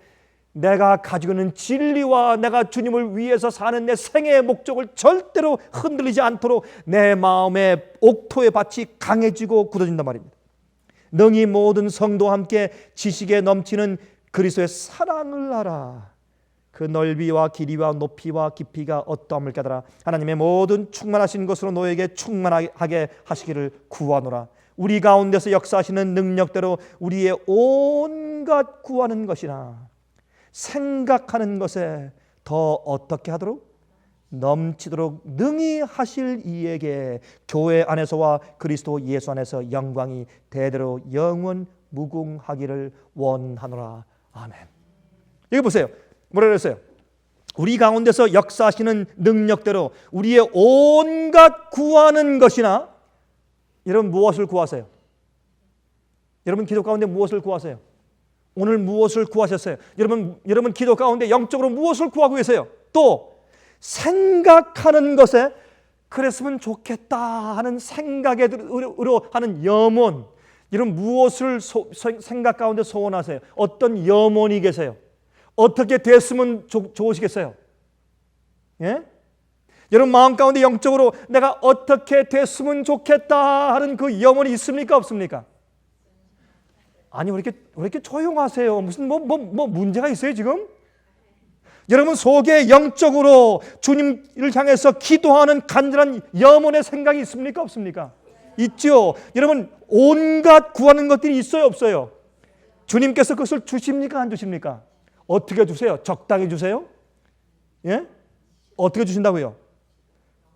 내가 가지고 있는 진리와 내가 주님을 위해서 사는 내 생애의 목적을 절대로 흔들리지 않도록 내 마음의 옥토의 밭이 강해지고 굳어진단 말입니다. 능히 모든 성도와 함께 지식에 넘치는 그리스도의 사랑을 알아. 그 넓이와 길이와 높이와 깊이가 어떠함을 깨달아 하나님의 모든 충만하신 것으로 너에게 충만하게 하시기를 구하노라. 우리 가운데서 역사하시는 능력대로 우리의 온갖 구하는 것이나 생각하는 것에 더 어떻게 하도록? 넘치도록 능히 하실 이에게 교회 안에서와 그리스도 예수 안에서 영광이 대대로 영원 무궁하기를 원하노라. 아멘. 여기 보세요. 뭐라 그랬어요? 우리 가운데서 역사하시는 능력대로 우리의 온갖 구하는 것이나, 여러분 무엇을 구하세요? 여러분 기도 가운데 무엇을 구하세요? 오늘 무엇을 구하셨어요? 여러분 기도 가운데 영적으로 무엇을 구하고 계세요? 또 생각하는 것에 그랬으면 좋겠다 하는 생각으로 하는 염원, 여러분 무엇을 생각 가운데 소원하세요? 어떤 염원이 계세요? 어떻게 됐으면 좋으시겠어요? 예? 여러분 마음 가운데 영적으로 내가 어떻게 됐으면 좋겠다 하는 그 염원이 있습니까? 없습니까? 아니 왜 이렇게 조용하세요? 무슨 뭐 문제가 있어요 지금? 여러분 속에 영적으로 주님을 향해서 기도하는 간절한 염원의 생각이 있습니까? 없습니까? 있죠. 여러분 온갖 구하는 것들이 있어요? 없어요? 주님께서 그것을 주십니까? 안 주십니까? 어떻게 주세요? 적당히 주세요? 예? 어떻게 주신다고요?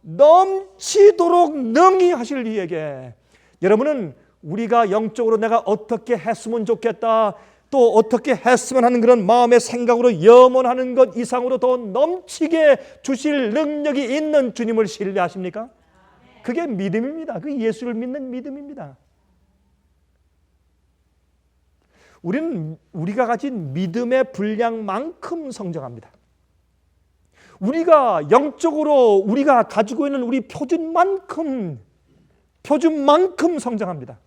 넘치도록 능히 하실 이에게. 여러분은 우리가 영적으로 내가 어떻게 했으면 좋겠다, 또 어떻게 했으면 하는 그런 마음의 생각으로 염원하는 것 이상으로 더 넘치게 주실 능력이 있는 주님을 신뢰하십니까? 그게 믿음입니다. 그 예수를 믿는 믿음입니다. 우리는 우리가 가진 믿음의 분량만큼 성장합니다. 우리가 영적으로 우리가 가지고 있는 우리 표준만큼 성장합니다.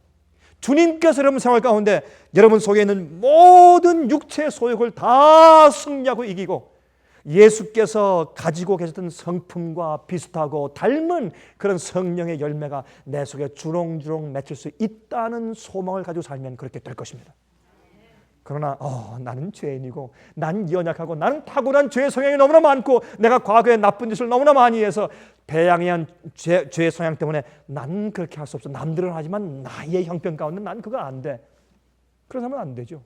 주님께서 여러분 생활 가운데 여러분 속에 있는 모든 육체의 소욕을 다 승리하고 이기고 예수께서 가지고 계셨던 성품과 비슷하고 닮은 그런 성령의 열매가 내 속에 주렁주렁 맺힐 수 있다는 소망을 가지고 살면 그렇게 될 것입니다. 그러나 나는 죄인이고 난 연약하고 나는 타고난 죄의 성향이 너무나 많고 내가 과거에 나쁜 짓을 너무나 많이 해서 배양한 죄의 성향 때문에 난 그렇게 할 수 없어. 남들은 하지만 나의 형편 가운데 난 그거 안 돼. 그런 사람은 안 되죠.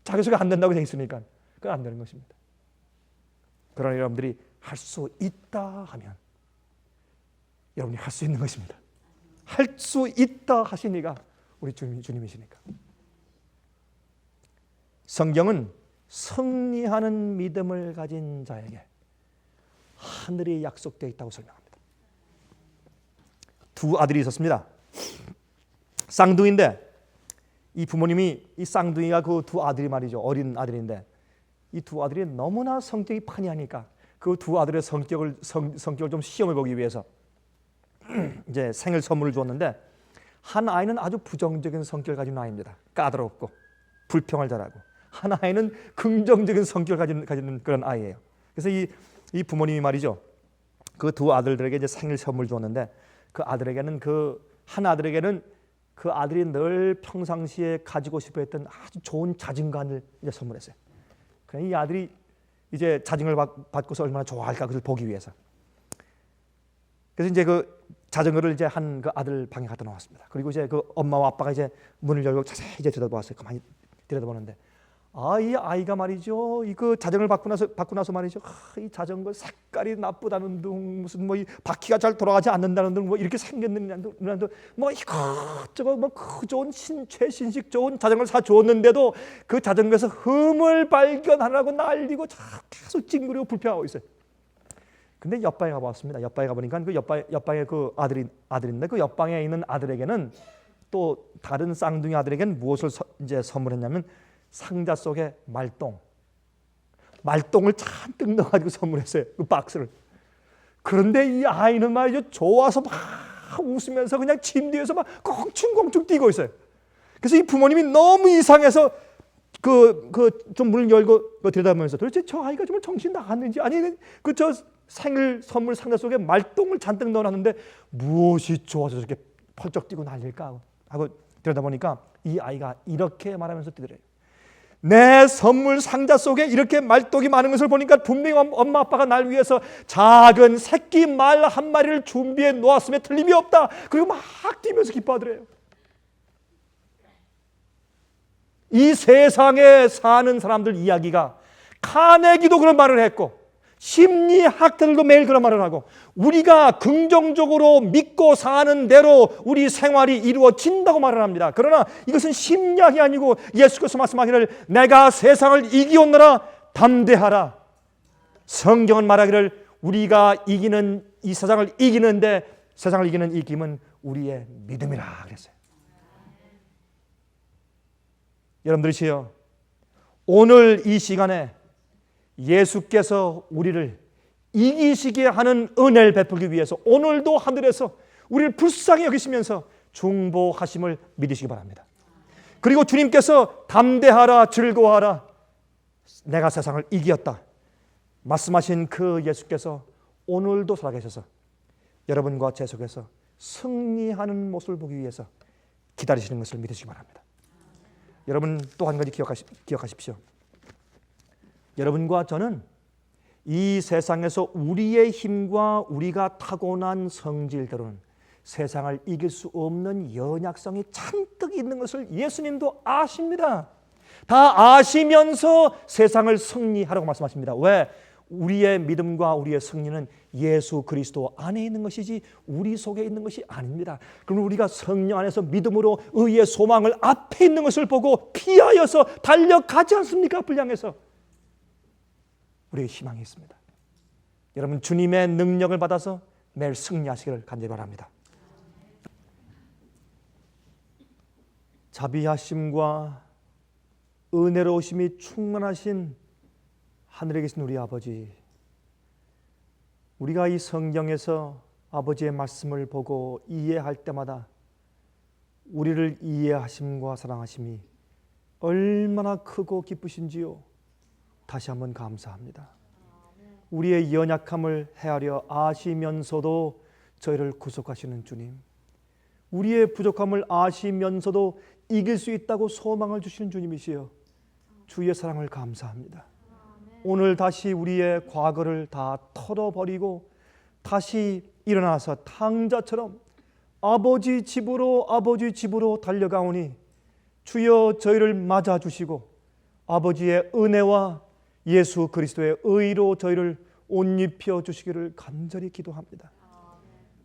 자기 속에 안 된다고 돼 있으니까 그건 안 되는 것입니다. 그러나 여러분들이 할 수 있다 하면 여러분이 할 수 있는 것입니다. 할 수 있다 하시니까 우리 주님이시니까. 성경은 승리하는 믿음을 가진 자에게 하늘이 약속되어 있다고 설명합니다. 두 아들이 있었습니다. 쌍둥이인데 이 부모님이 이 쌍둥이가 그 두 아들이 말이죠. 어린 아들인데 이 두 아들이 너무나 성격이 판이하니까 그 두 아들의 성격을 좀 시험해 보기 위해서 이제 생일 선물을 줬는데 한 아이는 아주 부정적인 성격을 가진 아이입니다. 까다롭고 불평을 잘하고 한 아이는 긍정적인 성격을 가지는 그런 아이예요. 그래서 이 부모님이 말이죠. 그 두 아들들에게 이제 생일 선물 줬는데 그 아들에게는 한 아들에게는 그 아들이 늘 평상시에 가지고 싶어했던 아주 좋은 자전거를 이제 선물했어요. 그냥 이 아들이 이제 자전거를 받고서 얼마나 좋아할까 그걸 보기 위해서. 그래서 이제 그 자전거를 이제 한 그 아들 방에 갖다 놓았습니다. 그리고 이제 그 엄마와 아빠가 이제 문을 열고 자세히 이제 들여다보았어요. 가만히 들여다보는데 이 아이가 말이죠. 그 자전거를 받고 나서 말이죠. 이 자전거 색깔이 나쁘다는 둥 무슨 뭐 이 바퀴가 잘 돌아가지 않는다는 둥 뭐 이렇게 생겼느냐도 뭐 이것저것 뭐 그 좋은 최신식 좋은 자전거를 사 주었는데도 그 자전거에서 흠을 발견하라고 난리고 계속 찡그리고 불평하고 있어요. 근데 옆방에 가봤습니다. 옆방에 가보니까 그 옆방에 그 아들인데 그 옆방에 있는 아들에게는 또 다른 쌍둥이 아들에게는 무엇을 이제 선물했냐면 상자 속에 말똥을 잔뜩 넣어가지고 선물했어요. 그 박스를. 그런데 이 아이는 말이죠. 좋아서 막 웃으면서 그냥 침대에서 막 껑충껑충 뛰고 있어요. 그래서 이 부모님이 너무 이상해서 좀 문을 열고 들여다보면서 도대체 저 아이가 정말 정신 나갔는지 아니 저 생일 선물 상자 속에 말똥을 잔뜩 넣어놨는데 무엇이 좋아서 저렇게 펄쩍 뛰고 난릴까 하고 들여다보니까 이 아이가 이렇게 말하면서 뛰더래요. 내 선물 상자 속에 이렇게 말똥이 많은 것을 보니까 분명히 엄마 아빠가 날 위해서 작은 새끼 말 한 마리를 준비해 놓았음에 틀림이 없다. 그리고 막 뛰면서 기뻐하더래요. 이 세상에 사는 사람들 이야기가 카네기도 그런 말을 했고 심리학자들도 매일 그런 말을 하고 우리가 긍정적으로 믿고 사는 대로 우리 생활이 이루어진다고 말을 합니다. 그러나 이것은 심리학이 아니고 예수께서 말씀하기를 내가 세상을 이기었노라 담대하라. 성경은 말하기를 우리가 이기는 이 세상을 이기는데 세상을 이기는 이 힘은 우리의 믿음이라 그랬어요. 여러분들이시여 오늘 이 시간에 예수께서 우리를 이기시게 하는 은혜를 베풀기 위해서 오늘도 하늘에서 우리를 불쌍히 여기시면서 중보하심을 믿으시기 바랍니다. 그리고 주님께서 담대하라 즐거워하라 내가 세상을 이기었다 말씀하신 그 예수께서 오늘도 살아계셔서 여러분과 제 속에서 승리하는 모습을 보기 위해서 기다리시는 것을 믿으시기 바랍니다. 여러분 또 한 가지 기억하십시오. 여러분과 저는 이 세상에서 우리의 힘과 우리가 타고난 성질대로는 세상을 이길 수 없는 연약성이 잔뜩 있는 것을 예수님도 아십니다. 다 아시면서 세상을 승리하라고 말씀하십니다. 왜? 우리의 믿음과 우리의 승리는 예수 그리스도 안에 있는 것이지 우리 속에 있는 것이 아닙니다. 그럼 우리가 성령 안에서 믿음으로 의의 소망을 앞에 있는 것을 보고 피하여서 달려가지 않습니까? 불량해서 우리의 희망이 있습니다. 여러분 주님의 능력을 받아서 매일 승리하시기를 간절히 바랍니다. 자비하심과 은혜로우심이 충만하신 하늘에 계신 우리 아버지, 우리가 이 성경에서 아버지의 말씀을 보고 이해할 때마다 우리를 이해하심과 사랑하심이 얼마나 크고 기쁘신지요. 다시 한번 감사합니다. 우리의 연약함을 헤아려 아시면서도 저희를 구속하시는 주님, 우리의 부족함을 아시면서도 이길 수 있다고 소망을 주시는 주님이시여 주의 사랑을 감사합니다. 오늘 다시 우리의 과거를 다 털어버리고 다시 일어나서 탕자처럼 아버지 집으로 달려가오니 주여 저희를 맞아주시고 아버지의 은혜와 예수 그리스도의 의로 저희를 옷 입혀 주시기를 간절히 기도합니다.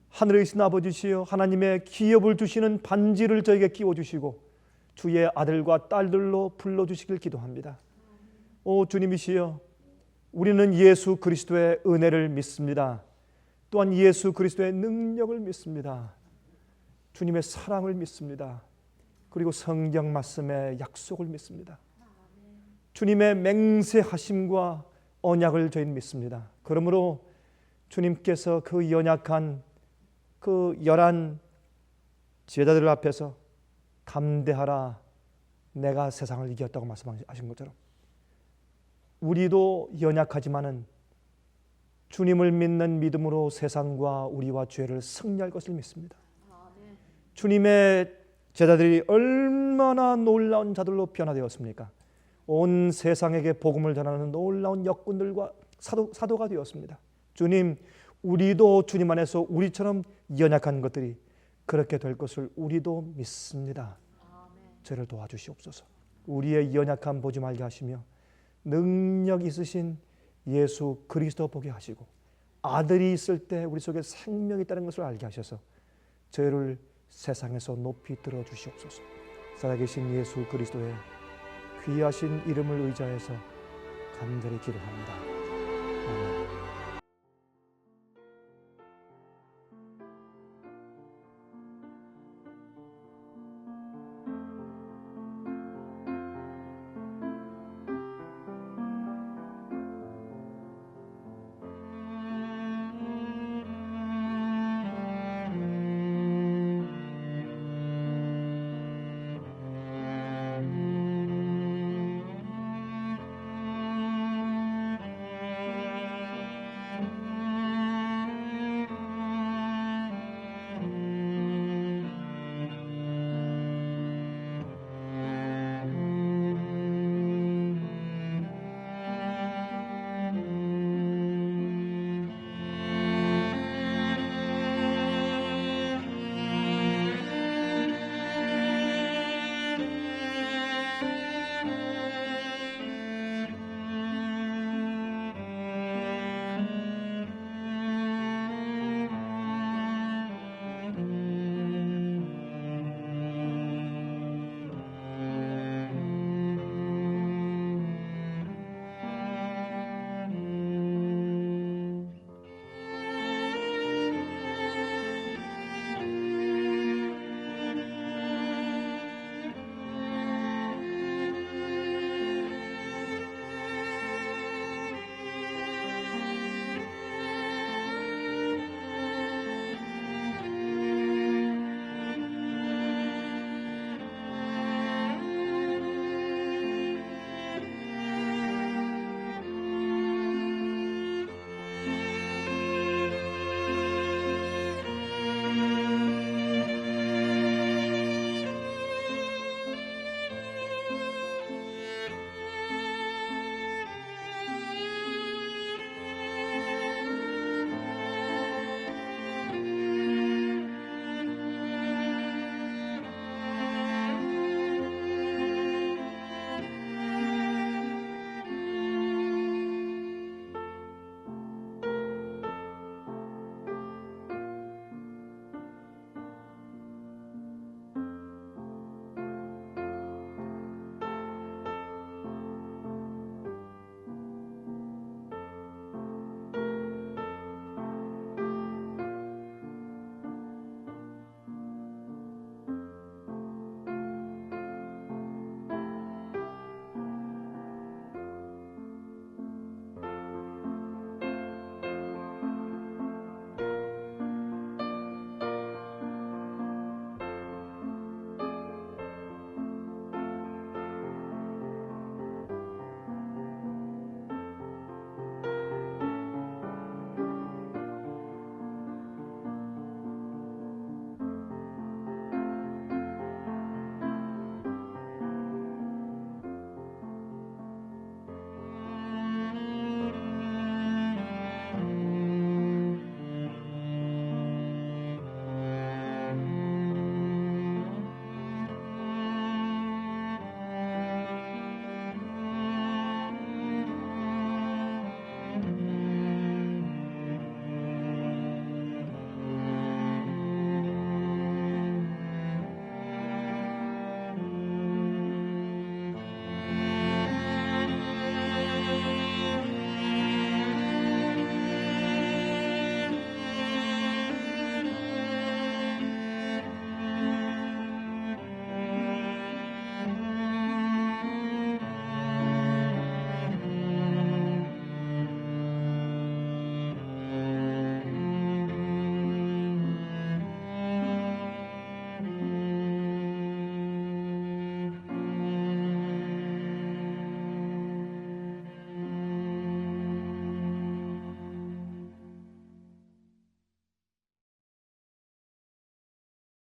하늘에 계신 아버지시여, 하나님의 기업을 주시는 반지를 저에게 끼워주시고 주의 아들과 딸들로 불러주시길 기도합니다. 오 주님이시여, 우리는 예수 그리스도의 은혜를 믿습니다. 또한 예수 그리스도의 능력을 믿습니다. 주님의 사랑을 믿습니다. 그리고 성경 말씀의 약속을 믿습니다. 주님의 맹세하심과 언약을 저희는 믿습니다. 그러므로 주님께서 그 연약한 그 열한 제자들 앞에서 담대하라, 내가 세상을 이겼다고 말씀하신 것처럼 우리도 연약하지만은 주님을 믿는 믿음으로 세상과 우리와 죄를 승리할 것을 믿습니다. 주님의 제자들이 얼마나 놀라운 자들로 변화되었습니까? 온 세상에게 복음을 전하는 놀라운 역군들과 사도가 되었습니다. 주님, 우리도 주님 안에서 우리처럼 연약한 것들이 그렇게 될 것을 우리도 믿습니다. 저를 도와주시옵소서. 우리의 연약함 보지 말게 하시며 능력 있으신 예수 그리스도 보게 하시고 아들이 있을 때 우리 속에 생명이 있다는 것을 알게 하셔서 저희를 세상에서 높이 들어주시옵소서. 살아계신 예수 그리스도의 귀하신 이름을 의지하여서 간절히 기도합니다. 아멘.